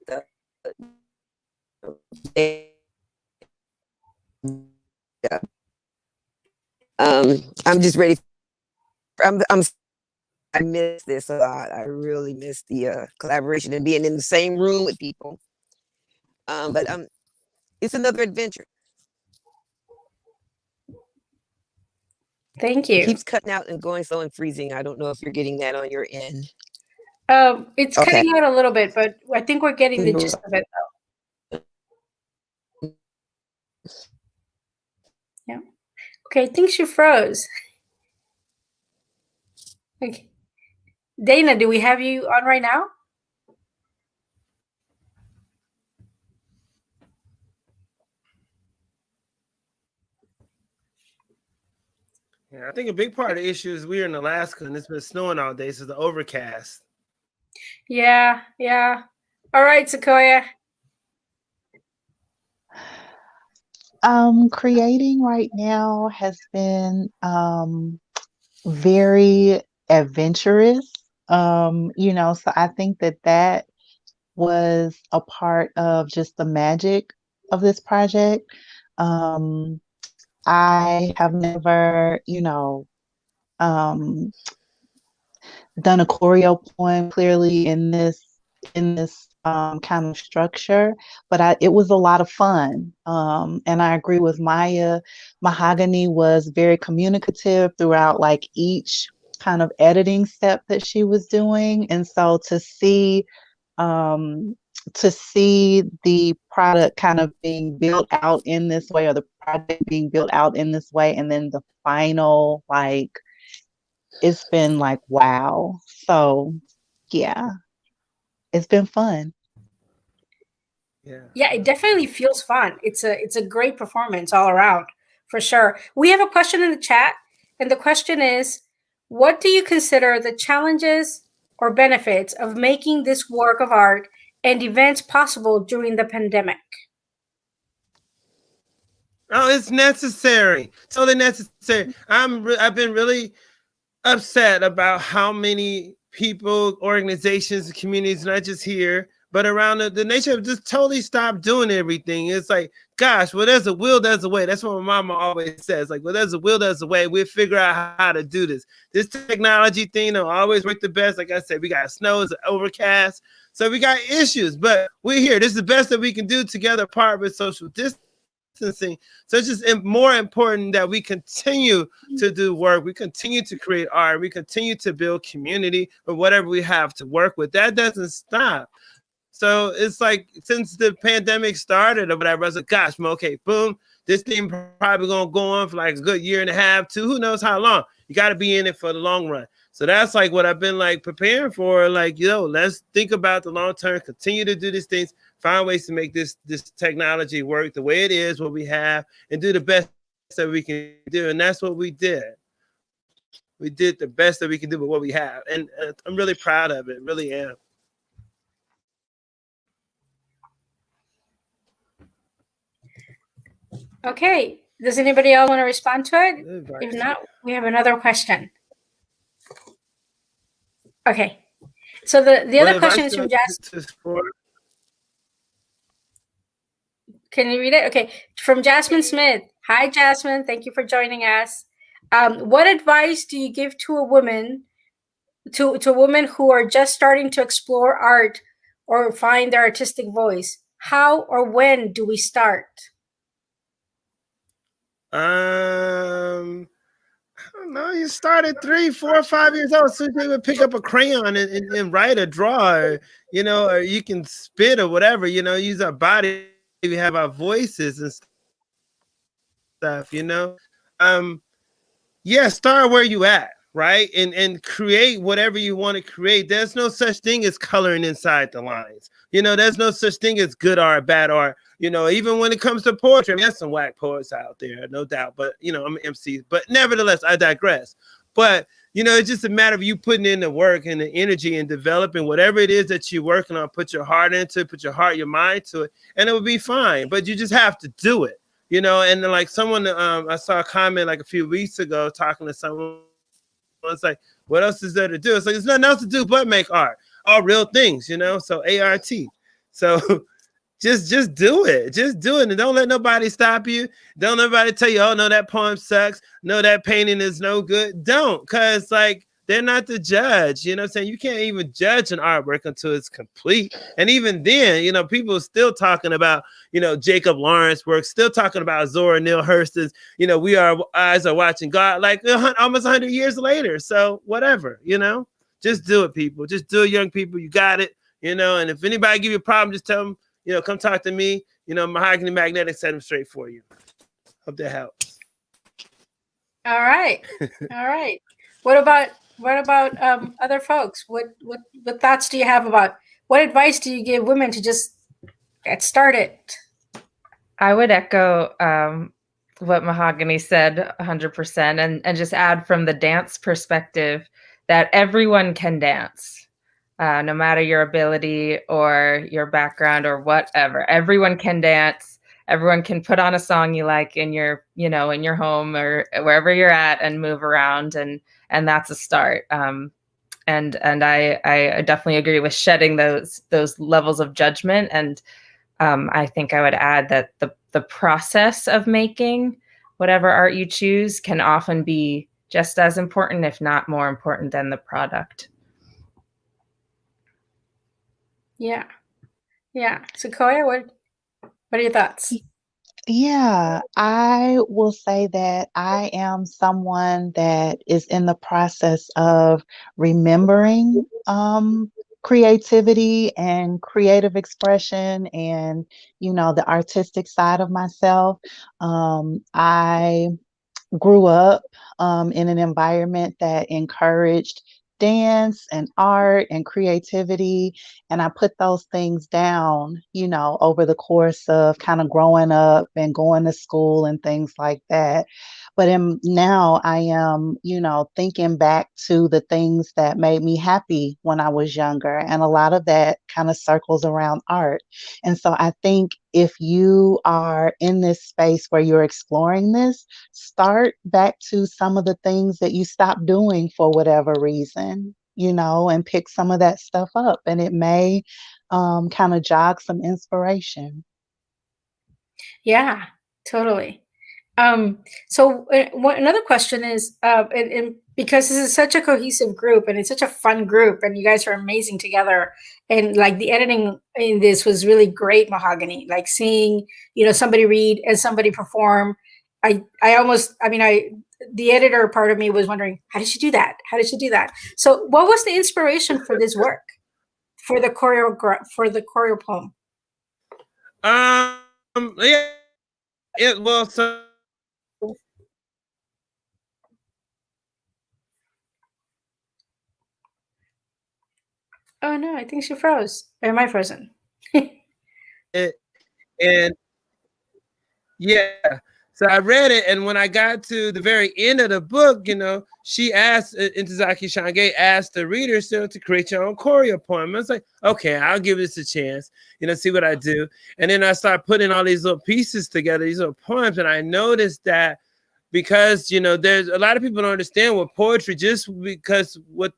I'm just ready. I miss this a lot. I really miss the collaboration and being in the same room with people. But it's another adventure. Thank you. It keeps cutting out and going slow and freezing. I don't know if you're getting that on your end. It's cutting out a little bit, but I think we're getting the gist of it, though. Yeah. Okay, I think she froze. Okay. Dana, do we have you on right now? Yeah, I think a big part of the issue is we're in Alaska and it's been snowing all day, so the overcast. Yeah. All right, Sequoia. Creating right now has been very adventurous. So I think that was a part of just the magic of this project. I have never, done a choreo poem clearly in this kind of structure, but it was a lot of fun. And I agree with Maya. Mohagani was very communicative throughout like each kind of editing step that she was doing. And so to see the product kind of being built out in this way, or the project being built out in this way, and then the final, like, it's been like, wow. So yeah, it's been fun. Yeah, it definitely feels fun. It's a great performance all around, for sure. We have a question in the chat, and the question is, what do you consider the challenges or benefits of making this work of art and events possible during the pandemic? Oh, it's necessary. Totally necessary. I've been really upset about how many people, organizations, communities, not just here, but around the nation, have just totally stopped doing everything. It's like, gosh, well, there's a will, there's a way. That's what my mama always says. Like, well, there's a will, there's a way. We'll figure out how to do this. This technology thing don't always work the best. Like I said, we got snow, it's overcast. So we got issues, but we're here. This is the best that we can do together, apart with social distancing. So it's just more important that we continue to do work. We continue to create art. We continue to build community or whatever we have to work with. That doesn't stop. So it's like, since the pandemic started or whatever, I was like, gosh, okay, boom, this thing probably gonna go on for like a good 1.5 years, 2, who knows how long. You got to be in it for the long run. So that's like what I've been like preparing for. Like, let's think about the long term, continue to do these things, find ways to make this technology work the way it is, what we have, and do the best that we can do. And that's what we did. We did the best that we can do with what we have. And I'm really proud of it, really am. Okay, does anybody else want to respond to it? If not, we have another question. Okay, so the other question is from Jasmine. Can you read it? Okay, from Jasmine Smith. Hi, Jasmine. Thank you for joining us. What advice do you give to a woman to women who are just starting to explore art or find their artistic voice? How or when do we start? I don't know. You start at 3, 4, 5 years old. So you would pick up a crayon and write or draw, or, you know, or you can spit or whatever, you know, use our body. We have our voices and stuff, you know. Yeah, start where you at, right? And create whatever you want to create. There's no such thing as coloring inside the lines. You know, there's no such thing as good art, bad art. You know, even when it comes to poetry, I mean, there's some whack poets out there, no doubt. But, you know, I'm an MC. But nevertheless, I digress. But, you know, it's just a matter of you putting in the work and the energy and developing whatever it is that you're working on. Put your heart into it, put your heart, your mind to it, and it will be fine. But you just have to do it. You know, and then like someone, I saw a comment like a few weeks ago talking to someone. It's like, what else is there to do? It's like, there's nothing else to do but make art. All real things, you know, so ART. So just do it. Just do it. And don't let nobody stop you. Don't let nobody tell you, oh, no, that poem sucks. No, that painting is no good. Don't, because like, they're not the judge. You know what I'm saying? You can't even judge an artwork until it's complete. And even then, you know, people are still talking about, you know, Jacob Lawrence work, still talking about Zora Neale Hurston's, you know, We Are Eyes Are Watching God, like almost 100 years later. So whatever, you know, just do it, people. Just do it, young people. You got it, you know. And if anybody give you a problem, just tell them, you know, come talk to me. You know, Mahogany Magnetic set them straight for you. Hope that helps. All right. All right. What about other folks? What thoughts do you have about, what advice do you give women to just get started? I would echo what Mahogany said 100%, and just add from the dance perspective that everyone can dance, no matter your ability or your background or whatever. Everyone can dance. Everyone can put on a song you like in your, you know, in your home or wherever you're at and move around, and that's a start. And I definitely agree with shedding those levels of judgment. And I think I would add that the process of making whatever art you choose can often be just as important, if not more important, than the product. Yeah. Yeah. Sequoia, what are your thoughts? Yeah, I will say that I am someone that is in the process of remembering creativity and creative expression and, you know, the artistic side of myself. I grew up in an environment that encouraged dance and art and creativity. And I put those things down, you know, over the course of kind of growing up and going to school and things like that. But now I am, you know, thinking back to the things that made me happy when I was younger. And a lot of that kind of circles around art. And so I think if you are in this space where you're exploring this, start back to some of the things that you stopped doing for whatever reason, you know, and pick some of that stuff up. And it may kind of jog some inspiration. Yeah, totally. So another question is, and because this is such a cohesive group and it's such a fun group and you guys are amazing together, and like the editing in this was really great, Mahogany, like seeing, you know, somebody read and somebody perform. The editor part of me was wondering, how did she do that? How did she do that? So what was the inspiration for this work, for the choreopoem? Yeah, well, so Oh no, I think she froze. Or am I frozen? and yeah, so I read it, and when I got to the very end of the book, you know, she asked, Intozaki Shange asked the readers to create your own choreopoem. I was like, okay, I'll give this a chance, you know, see what I do. And then I started putting all these little pieces together, these little poems, and I noticed that because, you know, there's a lot of people don't understand what poetry, just because what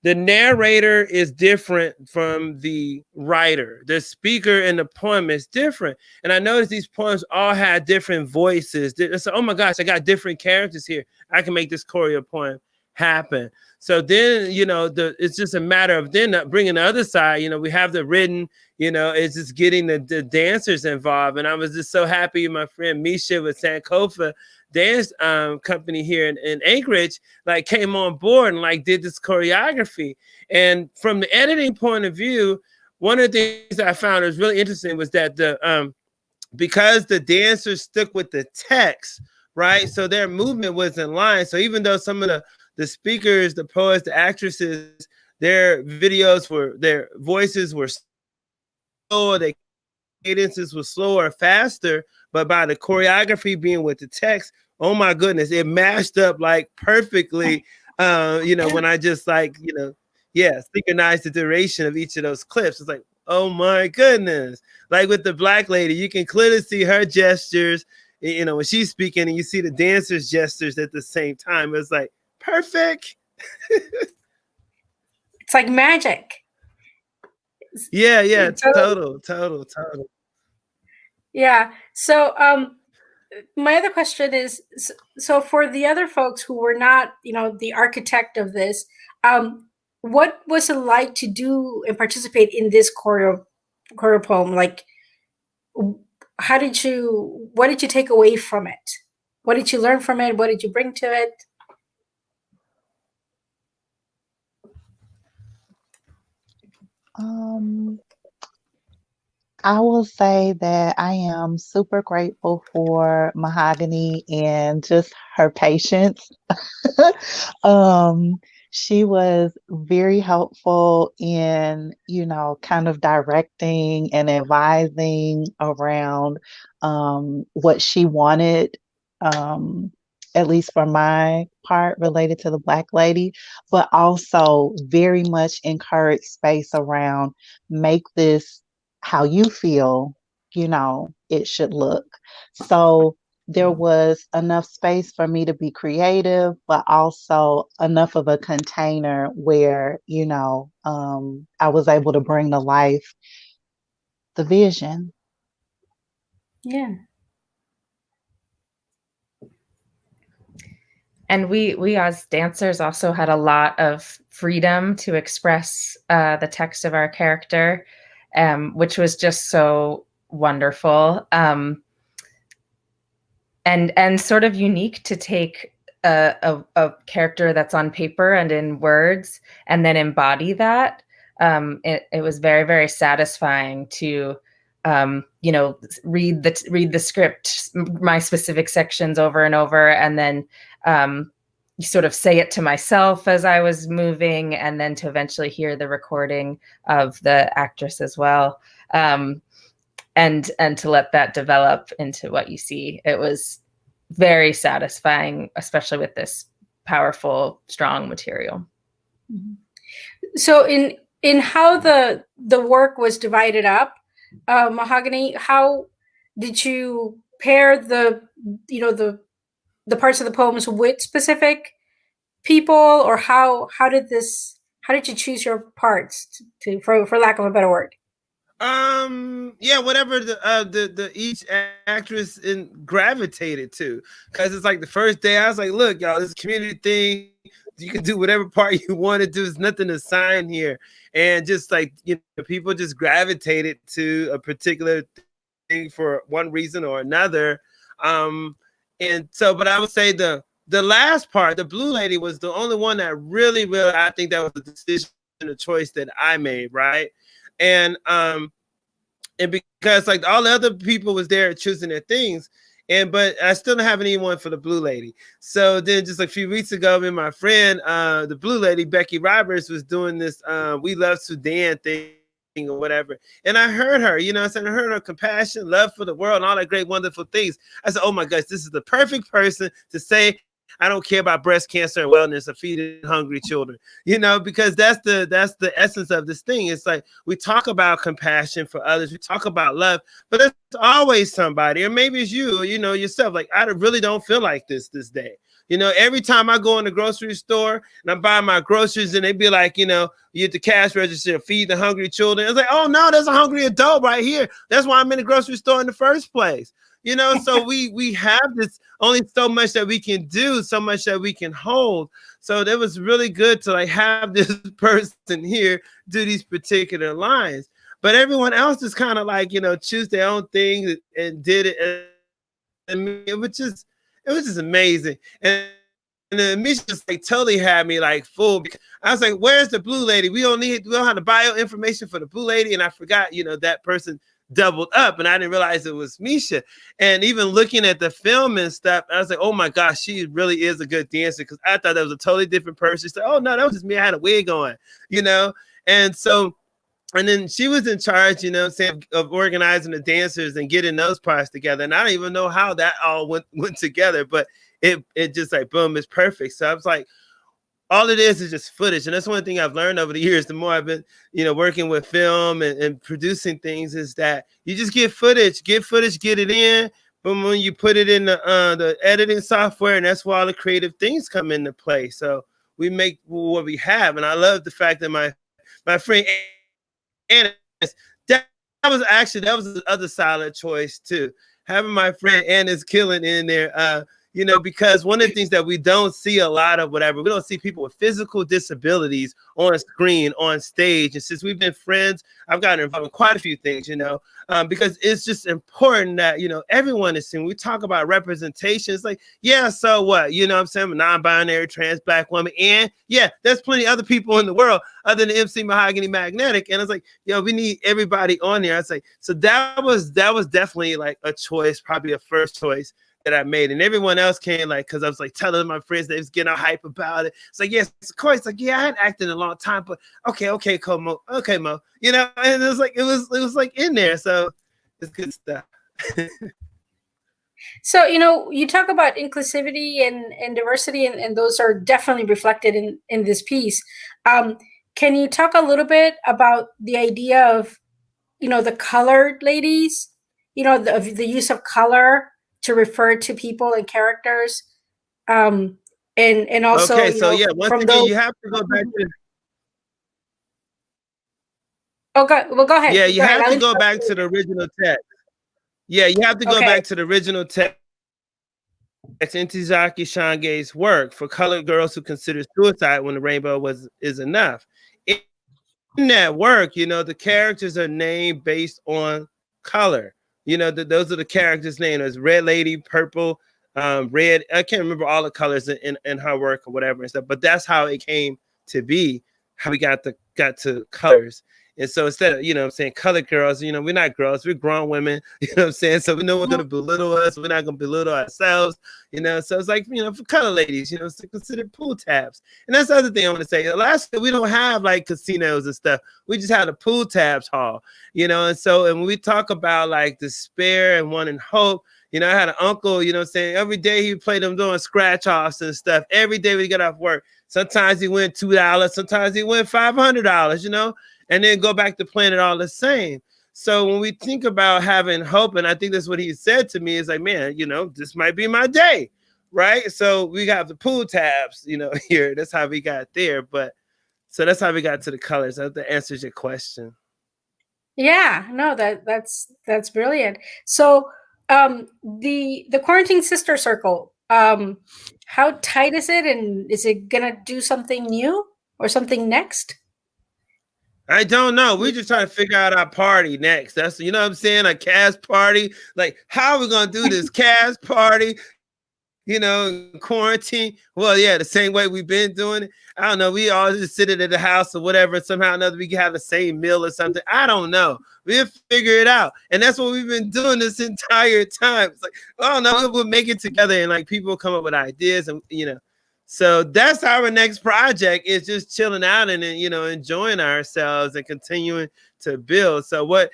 the narrator is different from the writer. The speaker in the poem is different. And I noticed these poems all had different voices. It's like, oh my gosh, I got different characters here. I can make this choreo poem happen. So then, it's just a matter of then bringing the other side. We have the written, it's just getting the dancers involved. And I was just so happy my friend Misha with Sankofa dance company here in Anchorage, like came on board and like did this choreography. And from the editing point of view, one of the things I found was really interesting was that because the dancers stuck with the text, right? So their movement was in line. So even though some of the speakers, the poets, the actresses, their voices were slower, their cadences were slower or faster, but by the choreography being with the text, oh my goodness, it mashed up like perfectly. When I just synchronized the duration of each of those clips. It's like, oh my goodness. Like with the black lady, you can clearly see her gestures, when she's speaking, and you see the dancers' gestures at the same time. It's like perfect. It's like magic. Yeah, total. Yeah. So my other question is, so for the other folks who were not, the architect of this, what was it like to do and participate in this choreopoem? Like, what did you take away from it? What did you learn from it? What did you bring to it? I will say that I am super grateful for Mahogany and just her patience. She was very helpful in, kind of directing and advising around what she wanted, at least for my part related to the Black lady, but also very much encouraged space around make this how you feel, it should look. So there was enough space for me to be creative, but also enough of a container where, I was able to bring to life the vision. Yeah. And we as dancers also had a lot of freedom to express the text of our character, which was just so wonderful. And sort of unique to take a character that's on paper and in words and then embody that. It was very, very satisfying to read the script, my specific sections over and over, and then sort of say it to myself as I was moving, and then to eventually hear the recording of the actress as well. And to let that develop into what you see. It was very satisfying, especially with this powerful, strong material. So in how the work was divided up, Mahogany, how did you pair the parts of the poems with specific people, or how did you choose your parts to for lack of a better word? Whatever the each actress gravitated to, because it's like the first day I was like, look, y'all, this is a community thing. You can do whatever part you want to do. There's nothing assigned here, and just like people just gravitated to a particular thing for one reason or another. And so, but I would say the last part, the blue lady, was the only one that really, I think that was the decision, a choice that I made, right? And because like all the other people was there choosing their things, but I still don't have anyone for the blue lady. So then just a few weeks ago, me and my friend, the blue lady, Becky Roberts, was doing this We Love Sudan thing or whatever. And I heard her, I heard her compassion, love for the world, and all that great, wonderful things. I said, oh my gosh, this is the perfect person to say, I don't care about breast cancer and wellness or feeding hungry children, because that's the essence of this thing. It's like we talk about compassion for others, we talk about love, but there's always somebody, or maybe it's you, yourself. Like, I really don't feel like this day. Every time I go in the grocery store and I'm buying my groceries, and they be like, you at the cash register, feed the hungry children. It's like, oh no, there's a hungry adult right here. That's why I'm in the grocery store in the first place. So we have this only so much that we can do, so much that we can hold. So that was really good to like have this person here do these particular lines. But everyone else just kind of like, choose their own thing and did it. And it was just amazing. And then Misha just like totally had me like fooled. I was like, where's the blue lady? We don't have the bio information for the blue lady. And I forgot, that person doubled up and I didn't realize it was Misha. And even looking at the film and stuff, I was like, oh my gosh, she really is a good dancer, because I thought that was a totally different person. She said, oh no, that was just me. I had a wig on, And so, and then she was in charge, of organizing the dancers and getting those parts together. And I don't even know how that all went together, but it just like, boom, it's perfect. So I was like, all it is just footage. And that's one thing I've learned over the years. The more I've been, working with film and producing things, is that you just get footage, get it in. But when you put it in the editing software, and that's where all the creative things come into play. So we make what we have. And I love the fact that my friend Anna, that was the other solid choice too. Having my friend Anna's killing in there. Because one of the things that we don't see a lot of, we don't see people with physical disabilities on screen, on stage. And since we've been friends, I've gotten involved in quite a few things, because it's just important that, everyone is seen. We talk about representation. It's like, yeah, so what? I'm saying? I'm a non-binary, trans, Black woman. And yeah, there's plenty of other people in the world other than MC Mohagani Magnetek. And it's like, we need everybody on there. I was like, so that was definitely like a choice, probably a first choice that I made. And everyone else came because I was like telling my friends, they was getting all hype about it. It's like, yes, of course. Like, yeah, I hadn't acted in a long time, but okay, cool, Mo. Okay, Mo. And it was like, it was like in there. So it's good stuff. So, you talk about inclusivity and diversity, and those are definitely reflected in this piece. Can you talk a little bit about the idea of, the colored ladies, the use of color to refer to people and characters, and also, okay, so yeah, once again, you have to go back to. Okay, well, go ahead. Yeah, you have to go back to the original text. Yeah, you have to go back to the original text. Ntozake Shange's work for colored girls who consider suicide when the rainbow is enough. In that work, the characters are named based on color. Those are the characters' names. There's red lady, purple, red. I can't remember all the colors in her work or whatever and stuff, but that's how it came to be, how we got to colors. And so instead of, saying colored girls, we're not girls, we're grown women, so we know we're going to belittle us. We're not going to belittle ourselves, so it's like, for color ladies, it's considered pool tabs. And that's the other thing I want to say. Alaska, we don't have like casinos and stuff. We just have the pool tabs hall, and so, and when we talk about like despair and wanting hope, I had an uncle, saying every day he played them doing scratch offs and stuff. Every day we got off work. Sometimes he win $2, sometimes he win $500, and then go back to playing it all the same. So when we think about having hope, and I think that's what he said to me, is like, man, this might be my day, right? So we got the pool tabs, here. That's how we got there. But so that's how we got to the colors. I hope that answers your question. Yeah, no, that's brilliant. So the Quarantine Sister Circle, how tight is it, and is it gonna do something new or something next? I don't know. We're just trying to figure out our party next. That's, what I'm saying, a cast party. Like, how are we gonna do this cast party? Quarantine. Well, yeah, the same way we've been doing it. I don't know. We all just sit at the house or whatever, and somehow or another we can have the same meal or something. I don't know. We'll figure it out. And that's what we've been doing this entire time. It's like, I don't know, we'll make it together, and like people come up with ideas, and so that's our next project, is just chilling out and enjoying ourselves and continuing to build. So what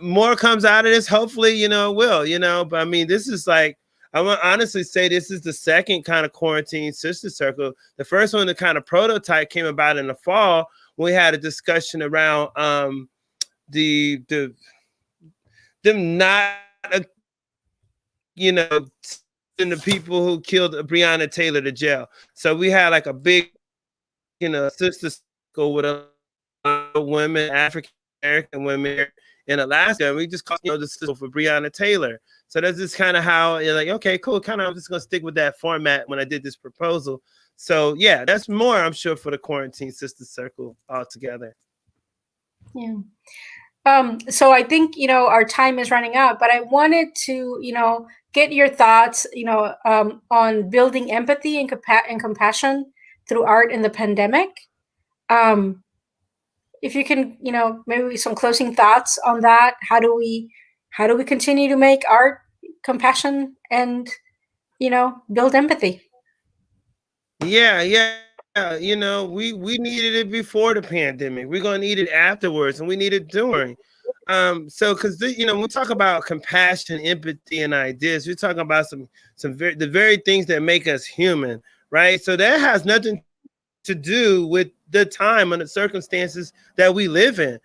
more comes out of this, hopefully, it will, but I mean, this is like, I want to honestly say this is the second kind of Quarantine Sister Circle. The first one, the kind of prototype, came about in the fall. We had a discussion around them not, and the people who killed Breonna Taylor to jail. So we had like a big, sister circle with a lot of women, African American women in Alaska. And we just called, the sister for Breonna Taylor. So that's just kind of how you're like, okay, cool. Kind of, I'm just going to stick with that format when I did this proposal. So yeah, that's more, I'm sure, for the Quarantine Sister Circle altogether. Yeah. So I think, our time is running out, but I wanted to, get your thoughts, on building empathy and compassion through art in the pandemic. If you can, maybe some closing thoughts on that. How do we continue to make art compassion and, build empathy? Yeah. We needed it before the pandemic. We're gonna need it afterwards, and we need it during. So because when we talk about compassion, empathy, and ideas, we're talking about the very things that make us human, right? So that has nothing to do with the time and the circumstances that we live in.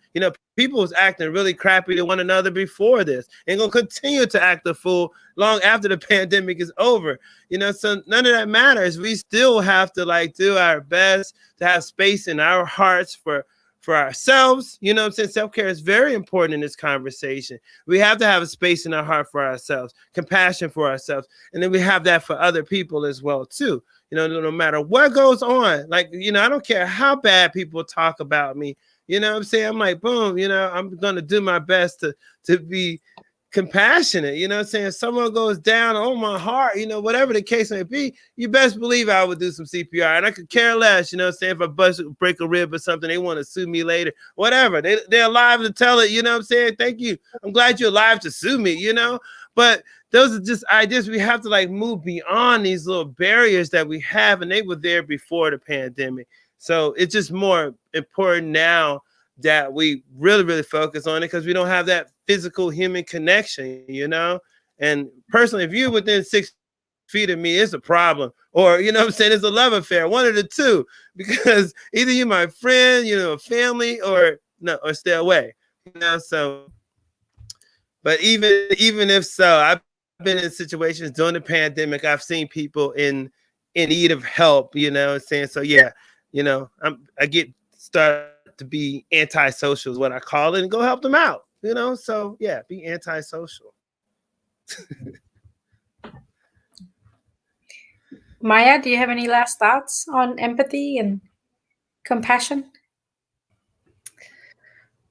People was acting really crappy to one another before this, and gonna continue to act a fool long after the pandemic is over. So none of that matters. We still have to do our best to have space in our hearts for ourselves. Self-care is very important in this conversation. We have to have a space in our heart for ourselves, compassion for ourselves, and then we have that for other people as well too. No matter what goes on, I don't care how bad people talk about me. I'm like, boom, I'm going to do my best to be compassionate. If someone goes down on my heart, whatever the case may be, you best believe I would do some CPR. And I could care less, if I break a rib or something, they want to sue me later, whatever. They're alive to tell it, Thank you. I'm glad you're alive to sue me, But those are just ideas. We have to move beyond these little barriers that we have, and they were there before the pandemic. So it's just more important now that we really, really focus on it, because we don't have that physical human connection, And personally, if you're within 6 feet of me, it's a problem. Or, it's a love affair, one of the two, because either you're my friend, family, or stay away, So, but even if so, I've been in situations during the pandemic, I've seen people in need of help, So yeah, I get started to be antisocial is what I call it, and go help them out, So yeah, be antisocial. Maya, do you have any last thoughts on empathy and compassion?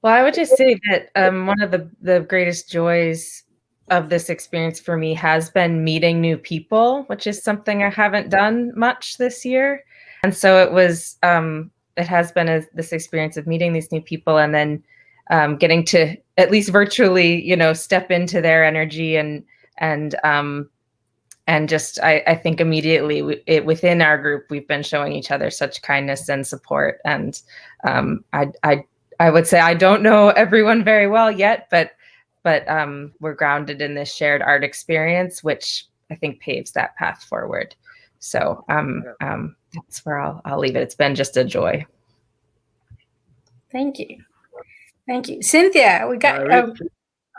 Well, I would just say that one of the greatest joys of this experience for me has been meeting new people, which is something I haven't done much this year. And so it has been this experience of meeting these new people, and then getting to, at least virtually, step into their energy and just, I think immediately within our group, we've been showing each other such kindness and support. And I would say I don't know everyone very well yet, but we're grounded in this shared art experience, which I think paves that path forward. So that's where I'll leave it. It's been just a joy. Thank you. Cynthia, we got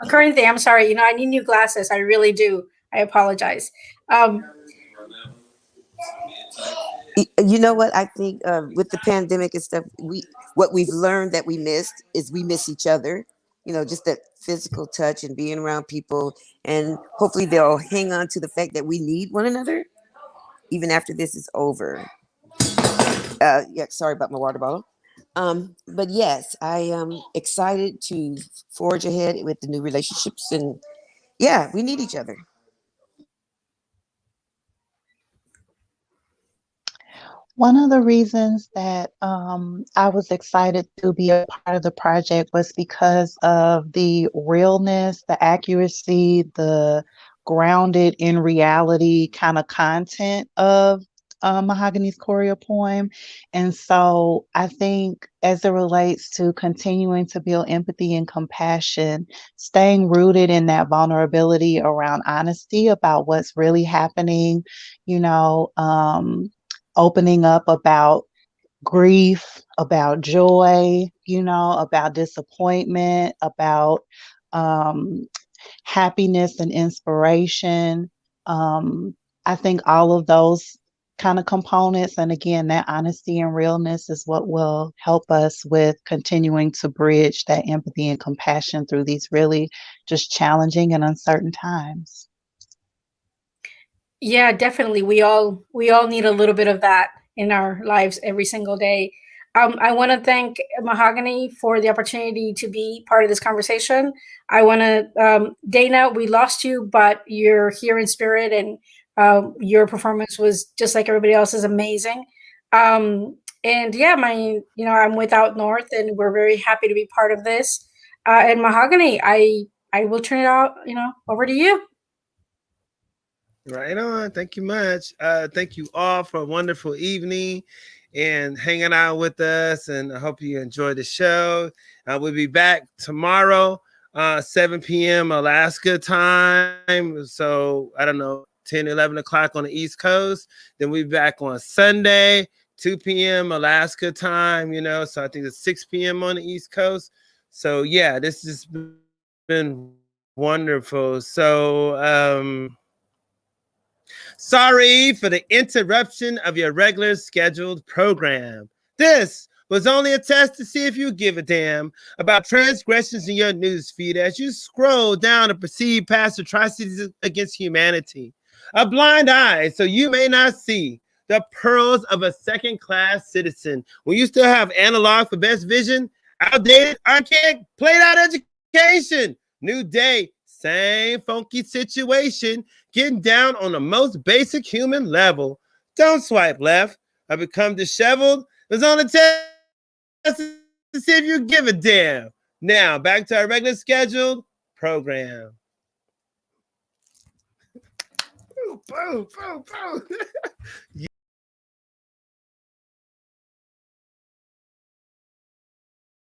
Corinthia, I'm sorry, I need new glasses. I really do. I apologize. You know what? I think with the pandemic and stuff, what we've learned that we missed is we miss each other. Just that physical touch and being around people, and hopefully they'll hang on to the fact that we need one another even after this is over. Yeah, sorry about my water bottle. But yes, I am excited to forge ahead with the new relationships, and yeah, we need each other. One of the reasons that I was excited to be a part of the project was because of the realness, the accuracy, the grounded in reality kind of content of Mahogany's choreopoem. And so I think as it relates to continuing to build empathy and compassion, staying rooted in that vulnerability around honesty about what's really happening, opening up about grief, about joy, about disappointment, about happiness and inspiration. I think all of those kind of components, and again, that honesty and realness is what will help us with continuing to bridge that empathy and compassion through these really just challenging and uncertain times. Yeah, definitely. We all need a little bit of that in our lives every single day. I want to thank Mahogany for the opportunity to be part of this conversation. I want to, Dana, we lost you, but you're here in spirit, and your performance was just like everybody else's, amazing. And yeah, I'm with Out North, and we're very happy to be part of this. And Mahogany, I will turn it out, over to you. Right on. Thank you much. Thank you all for a wonderful evening and hanging out with us. And I hope you enjoy the show. We'll be back tomorrow, 7 p.m. Alaska time. So I don't know, 10, 11 o'clock on the East Coast. Then we'll be back on Sunday, 2 p.m. Alaska time, so I think it's 6 p.m. on the East Coast. So yeah, this has been wonderful. So, sorry for the interruption of your regular scheduled program. This was only a test to see if you give a damn about transgressions in your newsfeed as you scroll down to perceive past atrocities against humanity. A blind eye so you may not see the pearls of a second-class citizen. When you still have analog for best vision, outdated, archaic, played-out education. New day, same funky situation, getting down on the most basic human level. Don't swipe left or become disheveled. There's only test to see if you give a damn. Now, back to our regular scheduled program. Boom, boom, boom, boom.